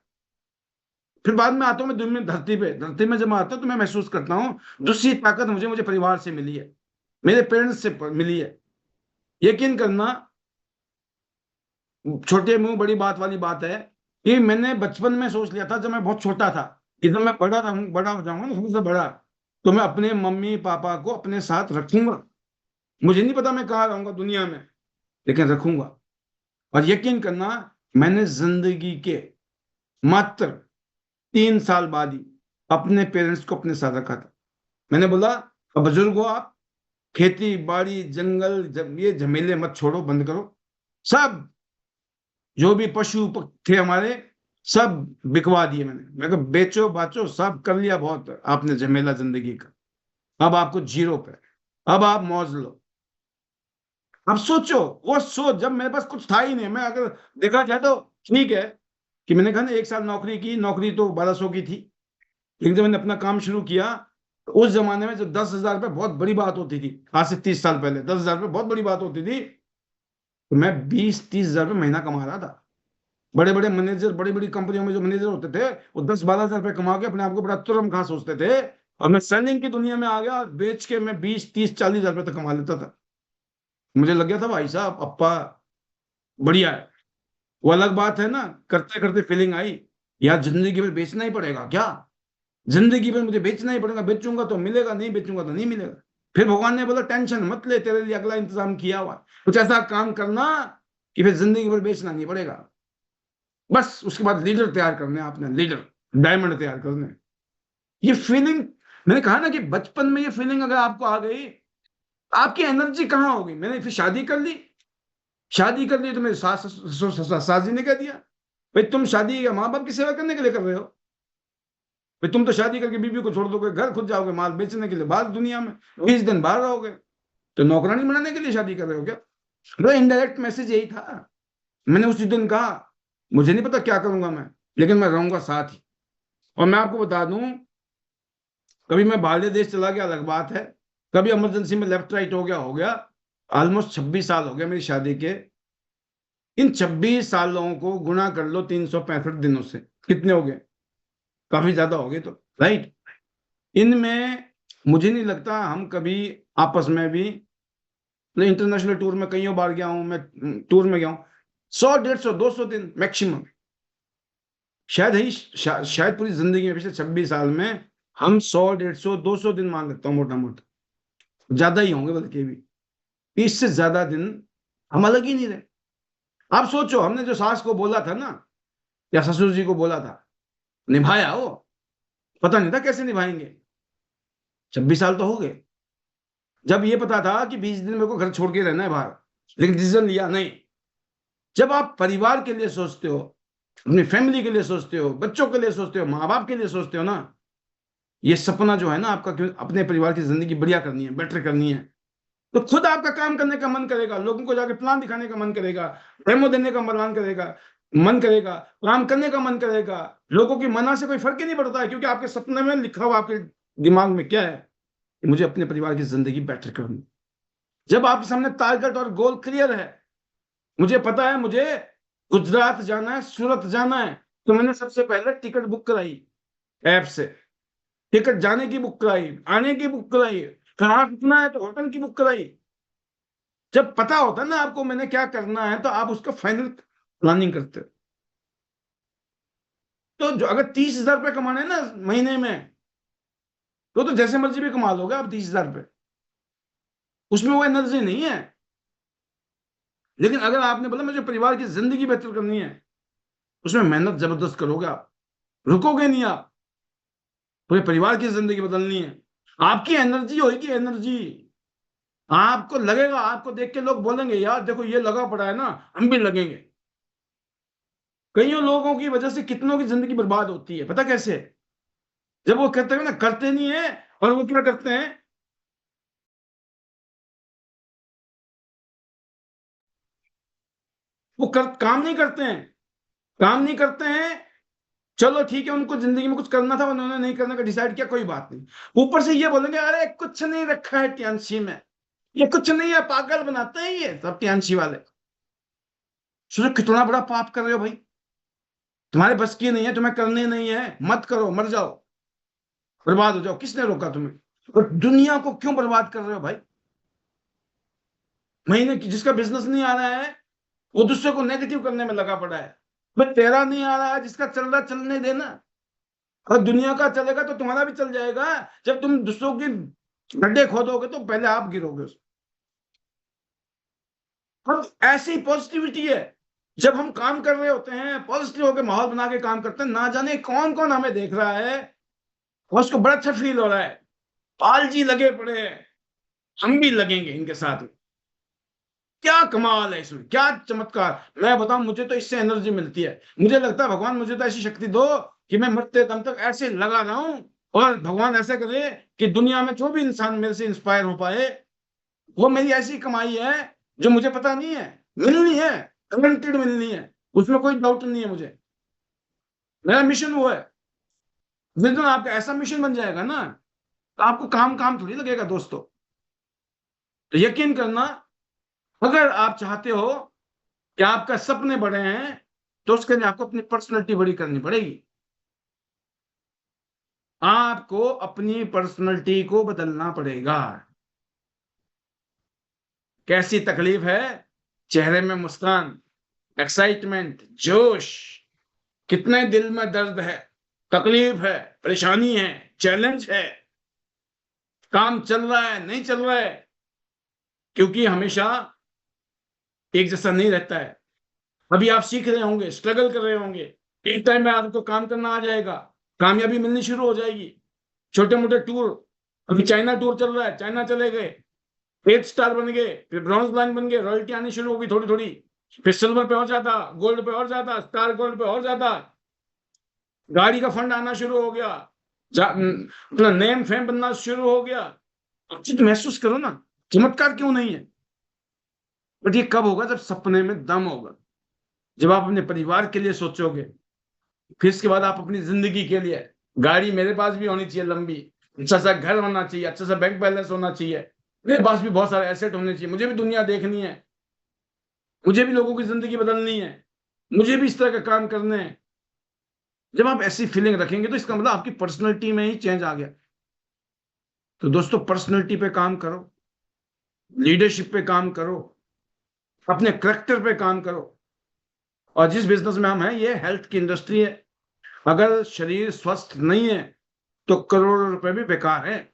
फिर बाद में आता हूं मैं दुनिया में, धरती में जब मैं आता हूं तो मैं महसूस करता हूं दूसरी ताकत मुझे मुझे परिवार से मिली है, मेरे पेरेंट्स से मिली है। यकीन करना, छोटे मुंह बड़ी बात वाली बात है कि मैंने बचपन में सोच लिया था जब मैं बहुत छोटा था कि जब मैं बड़ा हो जाऊंगा ना, सबसे बड़ा, तो मैं अपने मम्मी पापा को अपने साथ रखूंगा। मुझे नहीं पता मैं कहाँ रहूंगा दुनिया में, लेकिन रखूंगा। और यकीन करना, मैंने जिंदगी के मात्र 3 साल बाद ही अपने पेरेंट्स को अपने साथ रखा था। मैंने बोला, अब बुजुर्ग हो आप, खेती बाड़ी जंगल ये झमेले मत छोड़ो, बंद करो। सब जो भी पशु थे हमारे, सब बिकवा दिए मैंने। मैं कहा बेचो बाचो सब कर लिया, बहुत आपने झमेला जिंदगी का, अब आपको जीरो पे, अब आप मौज लो। अब सोचो, वो सोच जब मेरे पास कुछ था ही नहीं। मैं अगर देखा जाए तो ठीक है कि मैंने कहा ना 1 साल नौकरी की, नौकरी तो 1200 की थी, लेकिन जब मैंने अपना काम शुरू किया तो उस जमाने में जो 10,000 रुपये बहुत बड़ी बात होती थी, आज से 30 साल पहले 10,000 रुपये बहुत बड़ी बात होती थी। तो मैं 20-30 हजार रुपये महीना कमा रहा था। बड़े बड़े मैनेजर, बड़ी बड़ी कंपनियों में जो मैनेजर होते थे, वो 10-12 हजार रुपये कमा के अपने आप को बड़ा तुरम खा सोचते थे। और मैं सेलिंग की दुनिया में आ गया और बेच के मैं 20-30-40 हजार रुपये तक कमा लेता था। मुझे लग गया था भाई साहब अप्पा बढ़िया है। वो अलग बात है ना, करते करते फीलिंग आई, यार जिंदगी में बेचना ही पड़ेगा क्या, जिंदगी में मुझे बेचना ही पड़ेगा, बेचूंगा तो मिलेगा, नहीं बेचूंगा तो नहीं मिलेगा। फिर भगवान ने बोला टेंशन मत ले, तेरे लिए अगला इंतजाम किया हुआ है। कुछ ऐसा काम करना कि फिर जिंदगी भर बेचना नहीं पड़ेगा। बस उसके बाद लीडर तैयार करने हैं आपने, लीडर डायमंड तैयार करने हैं। ये फीलिंग, मैंने कहा ना कि बचपन में ये फीलिंग अगर आपको आ गई, आपकी एनर्जी कहाँ होगी। मैंने फिर शादी कर ली, शादी कर ली तो मेरे सास जी ने कह दिया, भाई तुम शादी माँ बाप की सेवा करने के लिए कर रहे हो, भाई तुम तो शादी करके बीवी को छोड़ दोगे, घर खुद जाओगे माल बेचने के लिए बाहर दुनिया में, 20 दिन बाहर रहोगे, तो नौकरानी बनाने के लिए शादी कर रहे हो क्या। मतलब इनडायरेक्ट मैसेज यही था। मैंने उसी दिन कहा, मुझे नहीं पता क्या करूंगा मैं, लेकिन मैं रहूंगा साथ ही। और मैं आपको बता दूं, कभी मैं बाहर देश चला गया अलग बात है, कभी इमरजेंसी में लेफ्ट राइट हो गया। ऑलमोस्ट 26 साल हो गए मेरी शादी के। इन 26 सालों को गुणा कर लो 365 दिनों से, कितने हो गए, काफी ज्यादा हो गए तो, राइट। इनमें मुझे नहीं लगता हम कभी आपस में भी, इंटरनेशनल टूर में कई बार गया हूं मैं, टूर में गया हूं, 100, 150, 200 दिन मैक्सिमम, शायद ही शायद पूरी जिंदगी में पिछले 26 साल में हम 100, 150, 200 दिन मान लेता हूँ मोटा मोटा, ज्यादा ही होंगे बल्कि भी, इससे ज्यादा दिन हम अलग ही नहीं रहे। आप सोचो, हमने जो सास को बोला था ना, या ससुर जी को बोला था, निभाया वो, पता नहीं था कैसे निभाएंगे। 26 साल तो हो गए। जब ये पता था कि 20 दिन मेरे को घर छोड़ के रहना है बाहर, लेकिन डिसीजन लिया नहीं। जब आप परिवार के लिए सोचते हो, अपनी फैमिली के लिए सोचते हो, बच्चों के लिए सोचते हो, माँ बाप के लिए सोचते हो ना, ये सपना जो है ना आपका, क्यों अपने परिवार की जिंदगी बढ़िया करनी है, बेटर करनी है, तो खुद आपका काम करने का मन करेगा, लोगों को जाके प्लान दिखाने का मन करेगा, डेमो देने का मन करेगा, काम करने का मन करेगा। लोगों की मना से कोई फर्क ही नहीं पड़ता है, क्योंकि आपके सपने में लिखा हुआ आपके दिमाग में क्या है कि मुझे अपने परिवार की जिंदगी बेटर करनी। जब आपके सामने टारगेट और गोल क्लियर है, मुझे पता है मुझे गुजरात जाना है, सूरत जाना है, तो मैंने सबसे पहले टिकट बुक कराई ऐप से, टिकट जाने की बुक कराई, आने की बुक कराई, कहाँ रुकना है तो होटल की बुक कराई। जब पता होता है ना आपको मैंने क्या करना है, तो आप उसका फाइनल प्लानिंग करते हो। तो जो अगर 30,000 रुपये कमाने हैं ना महीने में, तो जैसे मर्जी भी कमा लोगे आप 30,000 रुपये, उसमें वो एनर्जी नहीं है। लेकिन अगर आपने बोला मुझे परिवार की जिंदगी बेहतर करनी है, उसमें मेहनत जबरदस्त करोगे आप, रुकोगे नहीं आप, पूरे परिवार की जिंदगी बदलनी है। आपकी एनर्जी होगी, एनर्जी, आपको लगेगा, आपको देख के लोग बोलेंगे यार देखो ये लगा पड़ा है ना, हम भी लगेंगे। कईयों लोगों की वजह से कितनों की जिंदगी बर्बाद होती है, पता कैसे, जब वो कहते हैं ना करते नहीं है, और वो क्या करते हैं, वो काम नहीं करते हैं, काम नहीं करते हैं। चलो ठीक है, उनको जिंदगी में कुछ करना था, उन्होंने नहीं करने का डिसाइड किया, कोई बात नहीं। ऊपर से ये बोलेंगे अरे कुछ नहीं रखा है टियानसी में, ये कुछ नहीं है, पागल बनाते हैं ये सब टियानसी वाले। सोचो कितना बड़ा पाप कर रहे हो भाई, तुम्हारे बस की नहीं है, तुम्हें करने नहीं है, मत करो, मर जाओ, बर्बाद हो जाओ, किसने रोका तुम्हें? और दुनिया को क्यों बर्बाद कर रहे हो भाई? महीने की जिसका बिजनेस नहीं आ रहा है वो दूसरे को नेगेटिव करने में लगा पड़ा है। भाई तेरा नहीं आ रहा है, जिसका चल रहा चलने देना। और दुनिया का चलेगा तो तुम्हारा भी चल जाएगा। जब तुम दूसरों की गड्ढे खोदोगे तो पहले आप गिरोगे उसमें। हम ऐसी पॉजिटिविटी है, जब हम काम कर रहे होते हैं पॉजिटिव होकर माहौल बना के काम करते हैं, ना जाने कौन कौन हमें देख रहा है और उसको बड़ा अच्छा फील हो रहा है, पाल जी लगे पड़े हैं, हम भी लगेंगे इनके साथ में। क्या कमाल है इसमें, क्या चमत्कार। मैं बताऊं, मुझे तो इससे एनर्जी मिलती है। मुझे लगता है भगवान मुझे तो ऐसी शक्ति दो कि मैं मरते दम तक ऐसे लगा रहा हूं, और भगवान ऐसा करे कि दुनिया में जो भी इंसान मेरे से इंस्पायर हो पाए, वो मेरी ऐसी कमाई है जो मुझे पता नहीं है, मिलनी है, गारंटेड मिलनी है, उसमें कोई डाउट नहीं है मुझे। मेरा मिशन वो है। जिस दिन आपका ऐसा मिशन बन जाएगा ना, तो आपको काम काम थोड़ी लगेगा दोस्तों। तो यकीन करना, अगर आप चाहते हो कि आपका सपने बड़े हैं, तो उसके लिए आपको अपनी पर्सनैलिटी बड़ी करनी पड़ेगी। आपको अपनी पर्सनैलिटी को बदलना पड़ेगा। कैसी तकलीफ है, चेहरे में मुस्कान, एक्साइटमेंट, जोश। कितने दिल में दर्द है, तकलीफ है, परेशानी है, चैलेंज है, काम चल रहा है नहीं चल रहा है, क्योंकि हमेशा एक जैसा नहीं रहता है। अभी आप सीख रहे होंगे, स्ट्रगल कर रहे होंगे, एक टाइम में आपको काम करना आ जाएगा, कामयाबी मिलनी शुरू हो जाएगी। छोटे मोटे टूर, अभी चाइना टूर चल रहा है, चाइना चले गए, 8 स्टार बन गए, फिर ब्रॉन्ज लाइन बन गए, रॉयल्टी आनी शुरू होगी थोड़ी थोड़ी, फिर सिल्वर पे और ज्यादा, गोल्ड पे और ज्यादा, स्टार गोल्ड पे और ज्यादा, गाड़ी का फंड आना शुरू हो गया, अपना नेम फेम बनना शुरू हो गया। अब चीज महसूस करो ना, चमत्कार क्यों नहीं है? बट ये कब होगा? जब सपने में दम होगा, जब आप अपने परिवार के लिए सोचोगे, फिर इसके बाद आप अपनी जिंदगी के लिए। गाड़ी मेरे पास भी होनी चाहिए लंबी, अच्छा सा घर होना चाहिए, अच्छा सा बैंक बैलेंस होना चाहिए, मेरे पास भी बहुत सारे एसेट होने चाहिए, मुझे भी दुनिया देखनी है, मुझे भी लोगों की जिंदगी बदलनी है, मुझे भी इस तरह का काम करने हैं। जब आप ऐसी फीलिंग रखेंगे तो इसका मतलब आपकी पर्सनैलिटी में ही चेंज आ गया। तो दोस्तों, पर्सनैलिटी पे काम करो, लीडरशिप पे काम करो, अपने करेक्टर पे काम करो। और जिस बिजनेस में हम हैं, ये हेल्थ की इंडस्ट्री है। अगर शरीर स्वस्थ नहीं है तो करोड़ों रुपए भी बेकार है,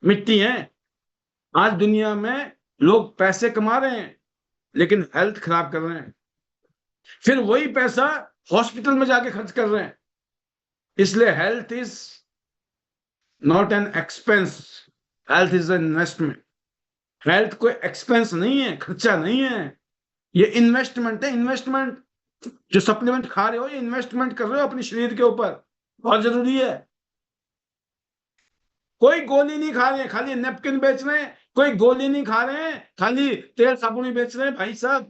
मिट्टी है। आज दुनिया में लोग पैसे कमा रहे हैं लेकिन हेल्थ खराब कर रहे हैं, फिर वही पैसा हॉस्पिटल में जाके खर्च कर रहे हैं। इसलिए health is not an expense, health is an investment. Health कोई एक्सपेंस नहीं है, खर्चा नहीं है, ये इन्वेस्टमेंट है, इन्वेस्टमेंट। जो सप्लीमेंट खा रहे हो, ये इन्वेस्टमेंट कर रहे हो अपने शरीर के ऊपर, बहुत जरूरी है। कोई गोली नहीं खा रहे हैं खाली नेपकिन बेच रहे हैं, कोई गोली नहीं खा रहे हैं खाली तेल साबुन ही बेच रहे हैं भाई साहब।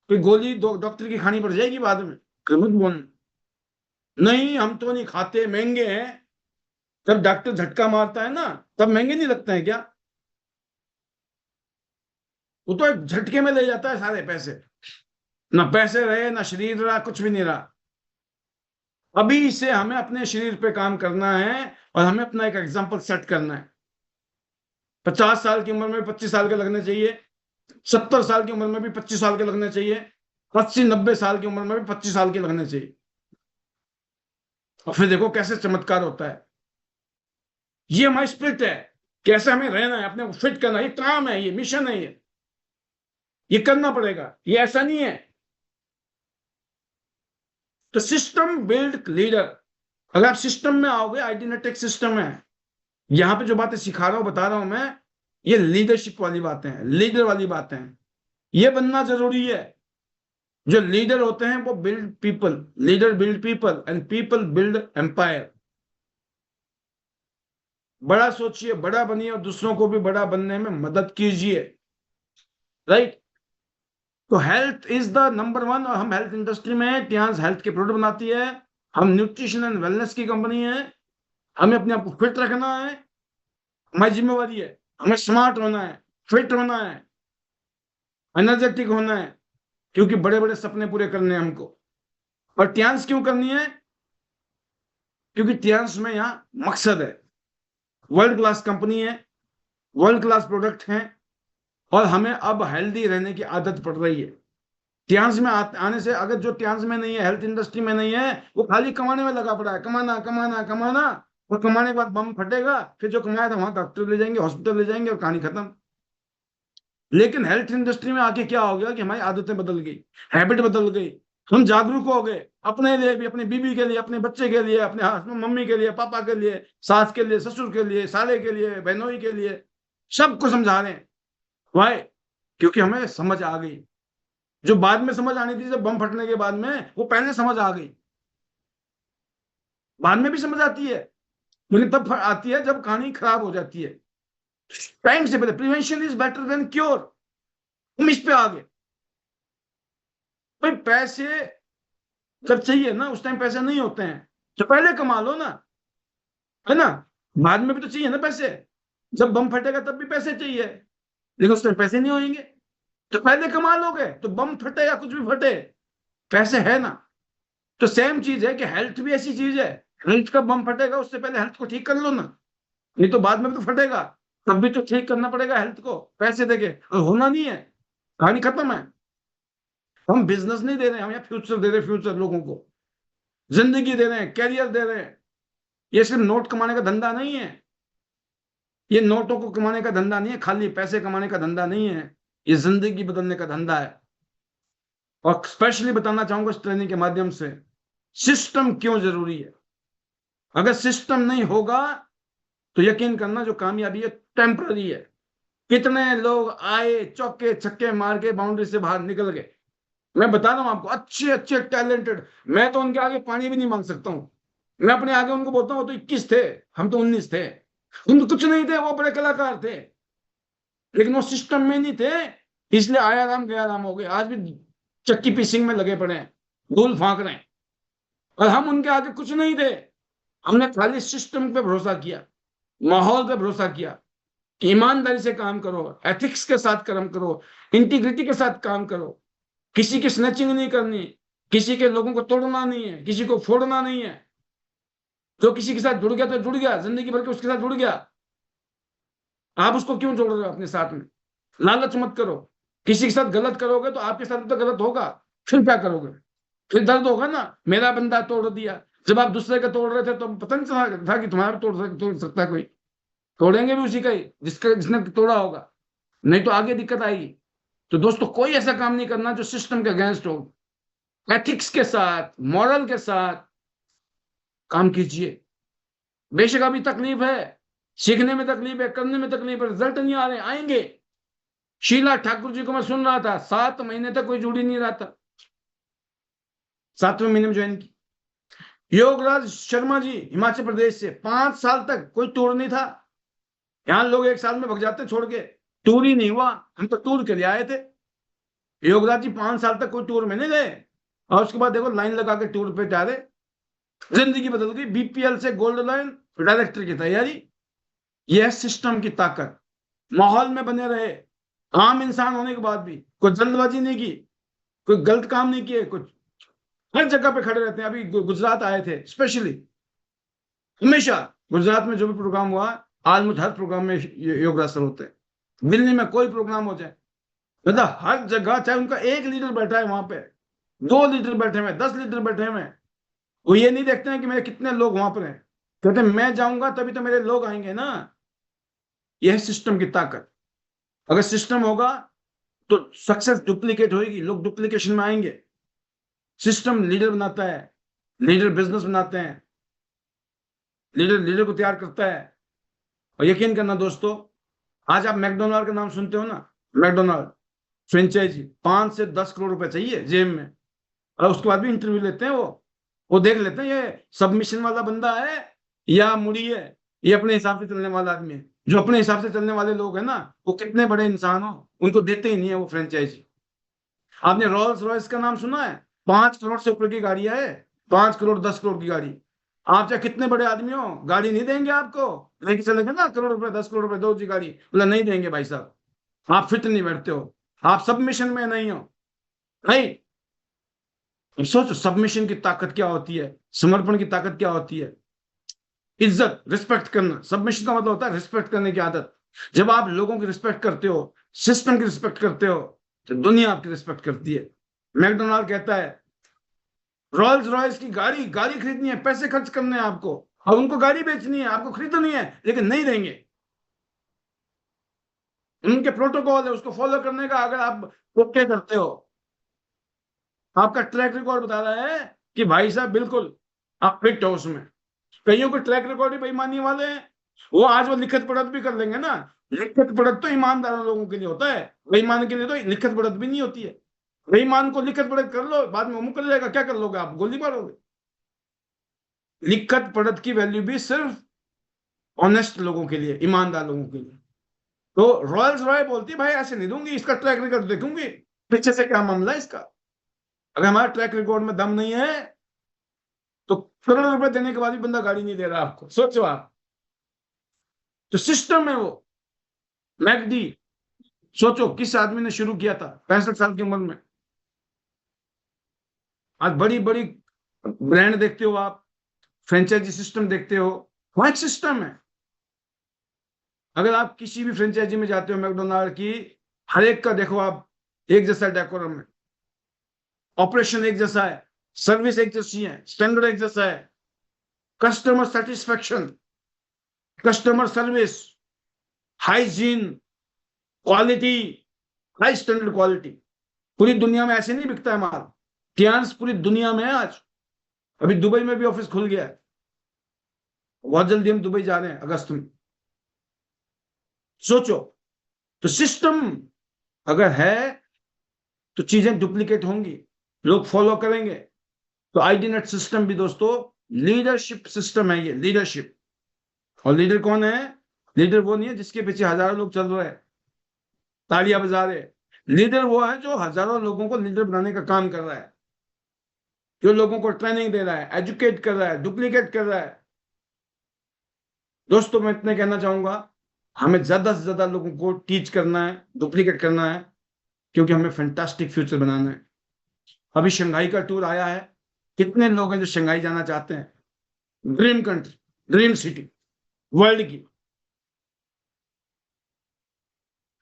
कोई गोली डॉक्टर की खानी पड़ जाएगी बाद में, मत बोल। नहीं, हम तो नहीं खाते, महंगे हैं। जब डॉक्टर झटका मारता है ना, तब महंगे नहीं लगते हैं क्या? वो तो एक झटके में ले जाता है सारे पैसे, ना पैसे रहे ना शरीर रहा, कुछ भी नहीं रहा। अभी से हमें अपने शरीर पे काम करना है, और हमें अपना एक एग्जाम्पल सेट करना है। 50 साल की उम्र में 25 साल के लगने चाहिए, 70 साल की उम्र में भी 25 साल के लगने चाहिए, 80-90 साल की उम्र में भी 25 साल के लगने चाहिए। और फिर देखो कैसे चमत्कार होता है। ये हमारी स्पिरिट है, कैसे हमें रहना है, अपने को फिट करना है, ये काम है, ये मिशन है, ये करना पड़ेगा, ये ऐसा नहीं है। तो सिस्टम बिल्ड लीडर। अगर आप सिस्टम में आओगे, आइडेंटिक सिस्टम है, यहां पे जो बातें सिखा रहा हूं, बता रहा हूं मैं, ये लीडरशिप वाली बातें हैं, लीडर वाली बातें हैं, ये बनना जरूरी है। जो लीडर होते हैं वो build people, leader build people and people build empire. बड़ा सोचिए, बड़ा बनिए, और दूसरों को भी बड़ा बनने में मदद कीजिए। राइट? तो health is the number one, और हम हेल्थ इंडस्ट्री में हैं। टियांस हेल्थ के प्रोडक्ट बनाती है, हम न्यूट्रिशन एंड वेलनेस की कंपनी है। हमें अपने आप को फिट रखना है, हमारी जिम्मेवारी है। हमें स्मार्ट होना है, फिट होना है, एनर्जेटिक होना है, क्योंकि बड़े बड़े सपने पूरे करने हैं हमको। और टियांस क्यों करनी है? क्योंकि टियांस में यहाँ मकसद है, वर्ल्ड क्लास कंपनी है, वर्ल्ड क्लास प्रोडक्ट हैं, और हमें अब हेल्दी रहने की आदत पड़ रही है। टियांस में आने से, अगर जो टियांस में नहीं है, हेल्थ इंडस्ट्री में नहीं है, वो खाली कमाने में लगा पड़ा है, कमाना कमाना कमाना, और कमाने के बाद बम फटेगा, फिर जो कमाया था वहां डॉक्टर ले जाएंगे, हॉस्पिटल ले जाएंगे, और कहानी खत्म। लेकिन हेल्थ इंडस्ट्री में आके क्या हो गया कि हमारी आदतें बदल गई, हैबिट बदल गई, हम जागरूक हो गए, अपने लिए भी, अपनी बीवी के लिए, अपने बच्चे के लिए, अपने मम्मी के लिए, पापा के लिए, सास के लिए, ससुर के लिए, साले के लिए, बहनोई के लिए, सबको समझा रहे हैं। वाई? क्योंकि हमें समझ आ गई। जो बाद में समझ आनी थी, जब बम फटने के बाद में, वो पहले समझ आ गई। बाद में भी समझ आती है, लेकिन तब आती है जब कहानी खराब हो जाती है। टाइम से पहले prevention is better than cure. हम इस पे आ गए। भाई पैसे जब चाहिए ना, उस टाइम पैसे नहीं होते हैं, तो पहले कमा लो ना, है ना। बाद में भी तो चाहिए ना पैसे। जब बम फटेगा तब भी पैसे चाहिए, लेकिन उस टाइम पैसे नहीं होंगे। तो पहले कमा लोगे तो बम फटे या कुछ भी फटे, पैसे है ना। तो सेम चीज है कि हेल्थ भी ऐसी चीज है। हेल्थ का बम फटेगा, उससे पहले हेल्थ को ठीक कर लो ना, नहीं तो बाद में तो फटेगा, तब भी तो ठीक करना पड़ेगा हेल्थ को, पैसे देके। और होना नहीं है, कहानी खत्म है। हम बिजनेस नहीं दे रहे, हम यहाँ फ्यूचर दे रहे हैं, फ्यूचर लोगों को जिंदगी दे रहे हैं, कैरियर दे रहे हैं। ये सिर्फ नोट कमाने का धंधा नहीं है, ये नोटों को कमाने का धंधा नहीं है, खाली पैसे कमाने का धंधा नहीं है, ये जिंदगी बदलने का धंधा है। और स्पेशली बताना चाहूंगा इस ट्रेनिंग के माध्यम से, सिस्टम क्यों जरूरी है। अगर सिस्टम नहीं होगा तो यकीन करना, जो कामयाबी है टेम्पररी है। कितने लोग आए, चौके छक्के मार के बाउंड्री से बाहर निकल गए। मैं बता रहा हूं आपको, अच्छे अच्छे टैलेंटेड, मैं तो उनके आगे पानी भी नहीं मांग सकता हूं। मैं अपने आगे उनको बोलता हूं, वो तो 21 थे, हम तो 19 थे। उन तो कुछ नहीं थे, वो बड़े कलाकार थे, लेकिन वो सिस्टम में नहीं थे, इसलिए आया राम गया राम हो गए। आज भी चक्की पीसिंग में लगे पड़े हैं, धूल फांक रहे हैं। और हम उनके आगे कुछ नहीं थे, हमने खाली सिस्टम पे भरोसा किया, माहौल पे भरोसा किया। ईमानदारी से काम करो, एथिक्स के साथ काम करो, इंटीग्रिटी के साथ काम करो, किसी की स्नैचिंग नहीं करनी, किसी के लोगों को तोड़ना नहीं है, किसी को फोड़ना नहीं है। जो किसी के साथ जुड़ गया तो जुड़ गया, जिंदगी भर के उसके साथ जुड़ गया। आप उसको क्यों जोड़ रहे हो अपने साथ में? लालच मत करो। किसी के साथ गलत करोगे तो आपके साथ तो गलत होगा, फिर क्या करोगे? फिर दर्द होगा ना, मेरा बंदा तोड़ दिया। जब आप दूसरे का तोड़ रहे थे तो पता नहीं चला था कि तुम्हारा भी तोड़ सकता है कोई। तोड़ेंगे भी उसी का ही, जिसने तोड़ा होगा, नहीं तो आगे दिक्कत आएगी। तो दोस्तों, कोई ऐसा काम नहीं करना जो सिस्टम के अगेंस्ट हो। एथिक्स के साथ, मॉरल के साथ काम कीजिए। बेशक अभी तकलीफ है, सीखने में तकलीफ है, करने में तकलीफ है, रिजल्ट नहीं आ रहे, आएंगे। शीला ठाकुर जी को मैं सुन रहा था, 7 महीने तक कोई जुड़ ही नहीं रहा था, 7वें महीने में ज्वाइन की। योगराज शर्मा जी हिमाचल प्रदेश से, 5 साल तक कोई टूर नहीं था। यहाँ लोग 1 साल में भग जाते छोड़ के, टूर ही नहीं हुआ। हम तो टूर के लिए आए थे। योगराज जी 5 साल तक कोई टूर में नहीं गए, और उसके बाद देखो लाइन लगा के टूर पे जा रहे। जिंदगी बदल गई, बीपीएल से गोल्ड लाइन, डायरेक्टर की तैयारी। यह सिस्टम की ताकत। माहौल में बने रहे, आम इंसान होने के बाद भी कोई जल्दबाजी नहीं की, कोई गलत काम नहीं किए, कुछ हर जगह पे खड़े रहते हैं। अभी गुजरात आए थे स्पेशली, हमेशा गुजरात में जो भी प्रोग्राम हुआ, ऑलमोस्ट हर प्रोग्राम में योगराज सर होते हैं। दिल्ली में कोई प्रोग्राम हो जाए, मतलब हर जगह, चाहे उनका एक लीडर बैठा है वहां पे, 2 लीडर बैठे हुए, 10 लीडर बैठे हुए, वो ये नहीं देखते हैं कि मेरे कितने लोग वहां पर हैं, कहते मैं जाऊंगा तभी तो मेरे लोग आएंगे ना। यह सिस्टम की ताकत। अगर सिस्टम होगा तो सक्सेस डुप्लीकेट होगी, लोग डुप्लीकेशन में आएंगे। सिस्टम लीडर बनाता है, लीडर बिजनेस बनाते हैं, लीडर लीडर को तैयार करता है। और यकीन करना दोस्तों, आज आप मैकडोनाल्ड का नाम सुनते हो ना, मैकडोनाल्ड फ्रेंचाइजी, 5 से 10 करोड़ रुपए चाहिए जेब में, और उसके बाद भी इंटरव्यू लेते हैं। वो देख लेते हैं ये सबमिशन वाला बंदा है या मुड़ी है, ये अपने हिसाब से चलने वाला आदमी है। जो अपने हिसाब से चलने वाले लोग हैं ना, वो कितने बड़े इंसान हो, उनको देते ही नहीं है वो फ्रेंचाइजी। आपने रोल्स रॉयस का नाम सुना है? 5 करोड़ से ऊपर की गाड़ी है, 5 करोड़ 10 करोड़ की गाड़ी। आप चाहे कितने बड़े आदमी हो, गाड़ी नहीं देंगे आपको। लेके चलेंगे ना, करोड़ रुपए 10 करोड़ रुपए दो जी गाड़ी, बोला नहीं देंगे भाई साहब, आप फिट नहीं बैठते हो, आप सबमिशन में नहीं हो। नहीं। अब सोचो सबमिशन की ताकत क्या होती है, समर्पण की ताकत क्या होती है। इज्जत, रिस्पेक्ट करना, सबमिशन का मतलब होता है रिस्पेक्ट करने की आदत। जब आप लोगों की रिस्पेक्ट करते हो, सिस्टम की रिस्पेक्ट करते हो, तो दुनिया आपकी रिस्पेक्ट करती है। मैकडोनाल्ड कहता है रोल्स रॉयस की गाड़ी, गाड़ी खरीदनी है, पैसे खर्च करने हैं आपको, और उनको गाड़ी बेचनी है, आपको खरीदनी है, लेकिन नहीं देंगे। उनके प्रोटोकॉल है, उसको फॉलो करने का अगर आप ओके करते हो, आपका ट्रैक रिकॉर्ड बता रहा है कि भाई साहब बिल्कुल आप फिट हो उसमें। कईयों के ट्रैक रिकॉर्ड ही बेईमानी वाले हैं। वो आज वो लिखत पढ़त भी कर लेंगे ना। लिखत पढ़त तो ईमानदार लोगों के लिए होता है, बेईमान के लिए तो लिखत पढ़त भी नहीं होती है। बेईमान को लिखत पढ़त कर लो, बाद में वो मुकर जाएगा, क्या कर लोगे आप, गोली मारोगे। लिखत पढ़त की वैल्यू भी सिर्फ ऑनेस्ट लोगों के लिए, ईमानदार लोगों के लिए। तो रॉयल्स रॉय बोलती है भाई ऐसे नहीं दूंगी, इसका ट्रैक रिकॉर्ड देखूंगी, पीछे से क्या मामला है इसका। अगर हमारा ट्रैक रिकॉर्ड में दम नहीं है, तो करोड़ रुपए देने के बाद भी बंदा गाड़ी नहीं दे रहा आपको, सोचो आप। तो सिस्टम है वो। मैकडी, सोचो किस आदमी ने शुरू किया था 65 साल की उम्र में। आज बड़ी बड़ी ब्रांड देखते हो आप, फ्रेंचाइजी सिस्टम देखते हो, वहां एक सिस्टम है। अगर आप किसी भी फ्रेंचाइजी में जाते हो मैकडोनाल्ड की, हर एक का देखो आप, एक जैसा डेकोरम है, ऑपरेशन एक जैसा है, सर्विस एक जैसी है, स्टैंडर्ड एक जैसा है, customer satisfaction, customer service, hygiene, quality, high standard quality. पूरी दुनिया में ऐसे नहीं बिकता है माल। टियान्स पूरी दुनिया में है आज। अभी दुबई में भी ऑफिस खुल गया है, बहुत जल्दी हम दुबई जा रहे हैं अगस्त में। सोचो, तो सिस्टम अगर है तो चीजें डुप्लीकेट होंगी, लोग फॉलो करेंगे। तो आईडी नेट सिस्टम भी दोस्तों लीडरशिप सिस्टम है, ये लीडरशिप। और लीडर कौन है? लीडर वो नहीं है जिसके पीछे हजारों लोग चल रहे हैं, तालियां बजा रहे। लीडर वो है जो हजारों लोगों को लीडर बनाने का काम कर रहा है, जो लोगों को ट्रेनिंग दे रहा है, एजुकेट कर रहा है, डुप्लीकेट कर रहा है। दोस्तों मैं इतने कहना चाहूंगा, हमें ज्यादा से ज्यादा लोगों को टीच करना है, डुप्लीकेट करना है, क्योंकि हमें फैंटास्टिक फ्यूचर बनाना है। अभी शंघाई का टूर आया है, कितने लोग हैं जो शंघाई जाना चाहते हैं? Dream country, dream city world की।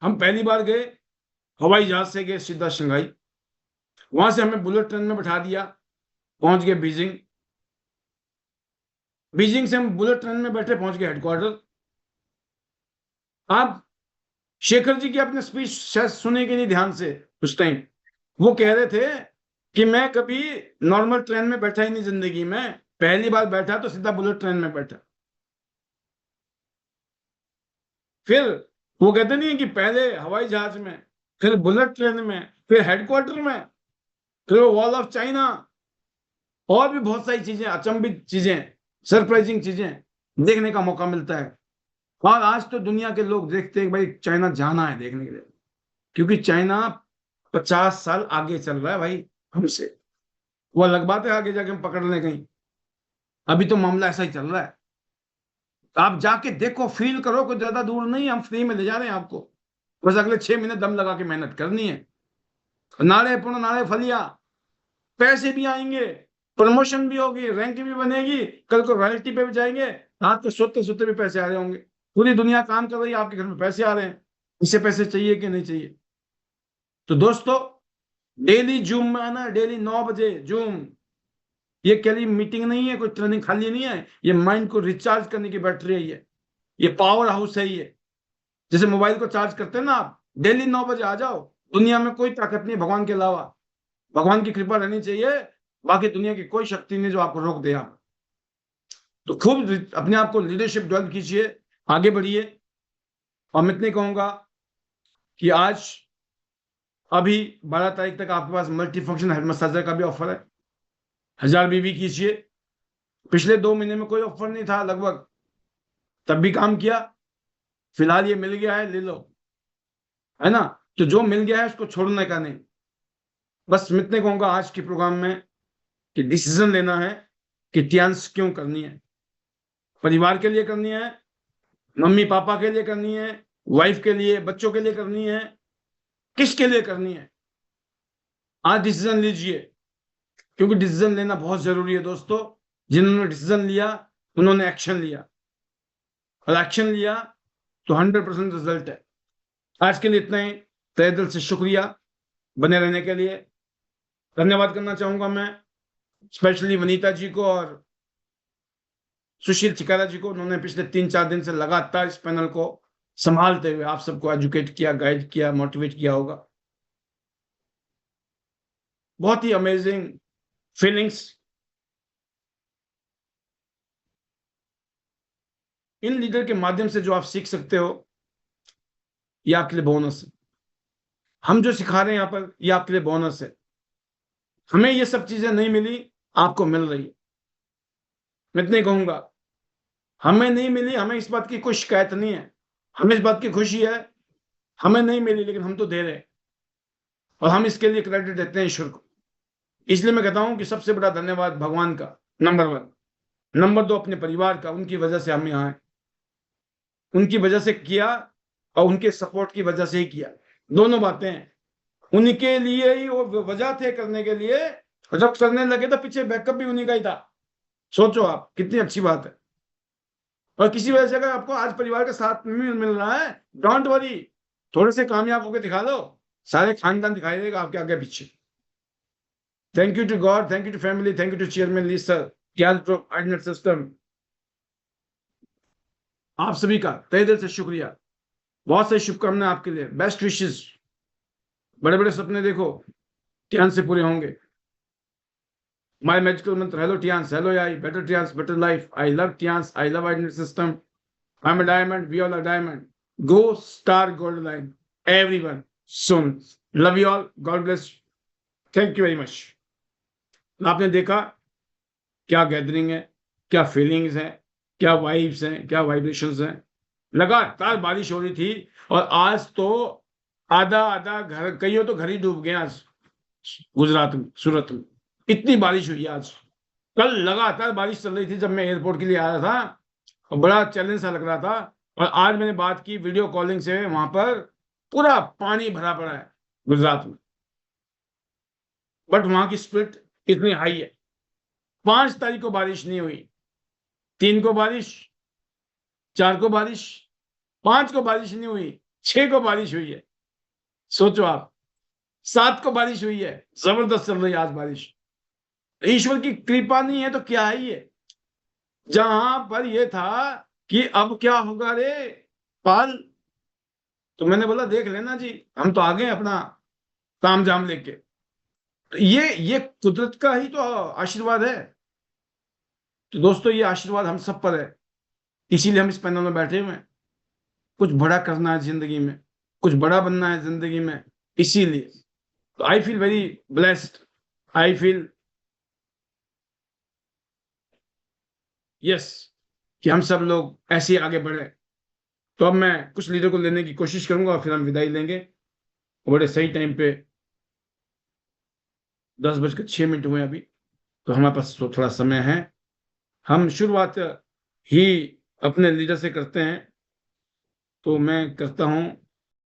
हम पहली बार गए, हवाई जहाज से गए सीधा शंघाई, वहां से हमें बुलेट ट्रेन में बैठा दिया, पहुंच गए बीजिंग। बीजिंग से हम बुलेट ट्रेन में बैठे, पहुंच गए हेडक्वार्टर। आप शेखर जी की अपने स्पीच शायद सुने कि नहीं ध्यान से उस टाइम। वो कह रहे थे कि मैं कभी नॉर्मल ट्रेन में बैठा ही नहीं जिंदगी में, पहली बार बैठा तो सीधा बुलेट ट्रेन में बैठा। फिर वो कहते नहीं है कि पहले हवाई जहाज में, फिर बुलेट ट्रेन में, फिर हेडक्वार्टर में, फिर वो वॉल ऑफ चाइना, और भी बहुत सारी चीजें, अचंभित चीजें, सरप्राइजिंग चीजें देखने का मौका मिलता है। और आज तो दुनिया के लोग देखते हैं कि भाई चाइना जाना है देखने के लिए, क्योंकि चाइना 50 साल आगे चल रहा है भाई हमसे। वो अलग बात है आगे जाके हम पकड़ लें कहीं, अभी तो मामला ऐसा ही चल रहा है। आप जाके देखो, फील करो, कोई ज्यादा दूर नहीं, हम फ्री में ले जा रहे हैं आपको। बस अगले 6 महीने दम लगा के मेहनत करनी है। नाड़े पुण नाड़े फलिया, पैसे भी आएंगे, प्रमोशन भी होगी, रैंक भी बनेगी, कल को रॉयल्टी पे भी जाएंगे, रात को सोते सोते भी पैसे आ रहे होंगे। पूरी दुनिया काम कर रही है, आपके घर में पैसे आ रहे हैं। इससे पैसे चाहिए कि नहीं चाहिए? तो दोस्तों डेली जूम में आना, डेली 9 बजे जूम। ये केवल मीटिंग नहीं है, कोई ट्रेनिंग खाली नहीं है, ये माइंड को रिचार्ज करने की बैटरी है, ये पावर हाउस है ये। जैसे मोबाइल को चार्ज करते हैं ना आप, डेली 9 बजे आ जाओ। दुनिया में कोई ताकत नहीं भगवान के अलावा, भगवान की कृपा रहनी चाहिए, बाकी दुनिया की कोई शक्ति नहीं जो आपको रोक दे। आप तो खूब अपने आप को लीडरशिप डेवलप कीजिए, आगे बढ़िए। और मैं इतने कहूंगा कि आज अभी 12 तारीख तक आपके पास मल्टी फंक्शन हेड मसाजर का भी ऑफर है, 1000 बीबी कीजिए। पिछले 2 महीने में कोई ऑफर नहीं था लगभग, तब भी काम किया। फिलहाल ये मिल गया है, ले लो, है ना। तो जो मिल गया है उसको छोड़ने का नहीं। बस मैं इतने कहूंगा आज के प्रोग्राम में कि डिसीजन लेना है कि टियांस क्यों करनी है। परिवार के लिए करनी है, मम्मी पापा के लिए करनी है, वाइफ के लिए, बच्चों के लिए करनी है, किसके लिए करनी है। आज डिसीजन लीजिए, क्योंकि डिसीजन लेना बहुत जरूरी है दोस्तों। जिन्होंने डिसीजन लिया उन्होंने एक्शन लिया, और एक्शन लिया तो 100% रिजल्ट है। आज के लिए इतना ही। तहे दिल से शुक्रिया बने रहने के लिए। धन्यवाद करना चाहूंगा मैं स्पेशली वनीता जी को और सुशील चिकारा जी को। उन्होंने पिछले 3-4 दिन से लगातार इस पैनल को संभालते हुए आप सबको एजुकेट किया, गाइड किया, मोटिवेट किया होगा। बहुत ही अमेजिंग फीलिंग्स। इन लीडर के माध्यम से जो आप सीख सकते हो, ये आपके लिए बोनस है। हम जो सिखा रहे हैं यहाँ पर, ये आपके लिए बोनस है। हमें ये सब चीजें नहीं मिली, आपको मिल रही है। मैं इतने कहूंगा, हमें नहीं मिली, हमें इस बात की कोई शिकायत नहीं है। हमें इस बात की खुशी है, हमें नहीं मिली लेकिन हम तो दे रहे हैं, और हम इसके लिए क्रेडिट देते हैं ईश्वर को। इसलिए मैं कहता हूं कि सबसे बड़ा धन्यवाद भगवान का, नंबर 1। नंबर 2 अपने परिवार का, उनकी वजह से हम यहाँ आए, उनकी वजह से किया और उनके सपोर्ट की वजह से ही किया। दोनों बातें हैं। उनके लिए ही वो वजह थे करने के लिए, और जब करने लगे तो पीछे बैकअप भी उन्हीं का ही था। सोचो आप, कितनी अच्छी बात है। और किसी वजह से अगर आपको आज परिवार का साथ मिल रहा है, डोंट वरी, थोड़े से कामयाब होकर दिखा दो, सारे खानदान दिखाई देगा आपके आगे पीछे। Thank you to God, thank you to family, thank you to chairman Lee sir, ज्ञान कोऑर्डिनेट सिस्टम। आप सभी का तहे दिल से शुक्रिया। बहुत सारी शुभकामनाएं आपके लिए, बेस्ट विशेस। बड़े बड़े सपने देखो, ध्यान से पूरे होंगे। My magical mantra, hello Tians, hello AI, better Tians, better life. I love Tians, I love identity system. I'm a diamond, we all are diamond. Go star gold line. Everyone, soon. Love you all, God bless. Thank you very much. आपने देखा क्या gathering है, क्या feelings हैं, क्या vibes हैं, क्या vibrations हैं। लगातार बारिश हो रही थी, और आज तो आधा आधा घर, कईयों तो घर ही डूब गए आज गुजरात में, सूरत में। इतनी बारिश हुई आज। कल लगातार बारिश चल रही थी जब मैं एयरपोर्ट के लिए आया था, और बड़ा चैलेंज सा लग रहा था। और आज मैंने बात की वीडियो कॉलिंग से, वहां पर पूरा पानी भरा पड़ा है गुजरात में। बट वहां की स्पिरिट इतनी हाई है। 5 तारीख को बारिश नहीं हुई, 3 को बारिश, 4 को बारिश, 5 को बारिश नहीं हुई, 6 को बारिश हुई है। सोचो आप, 7 को बारिश हुई है। जबरदस्त चल रही है आज बारिश। ईश्वर की कृपा नहीं है तो क्या है ये। जहां पर ये था कि अब क्या होगा रे पाल, तो मैंने बोला देख लेना जी, हम तो आ गए अपना ताम जाम लेके। तो ये कुदरत का ही तो आशीर्वाद है। तो दोस्तों, ये आशीर्वाद हम सब पर है, इसीलिए हम इस पैनल में बैठे हुए हैं। कुछ बड़ा करना है जिंदगी में, कुछ बड़ा बनना है जिंदगी में, इसीलिए। तो I feel very blessed, I feel yes, कि हम सब लोग ऐसे ही आगे बढ़े। तो अब मैं कुछ लीडर को लेने की कोशिश करूंगा और फिर हम विदाई लेंगे। बड़े सही टाइम पे 10:06 हुए अभी, तो हमारे पास तो थोड़ा समय है। हम शुरुआत ही अपने लीडर से करते हैं, तो मैं करता हूं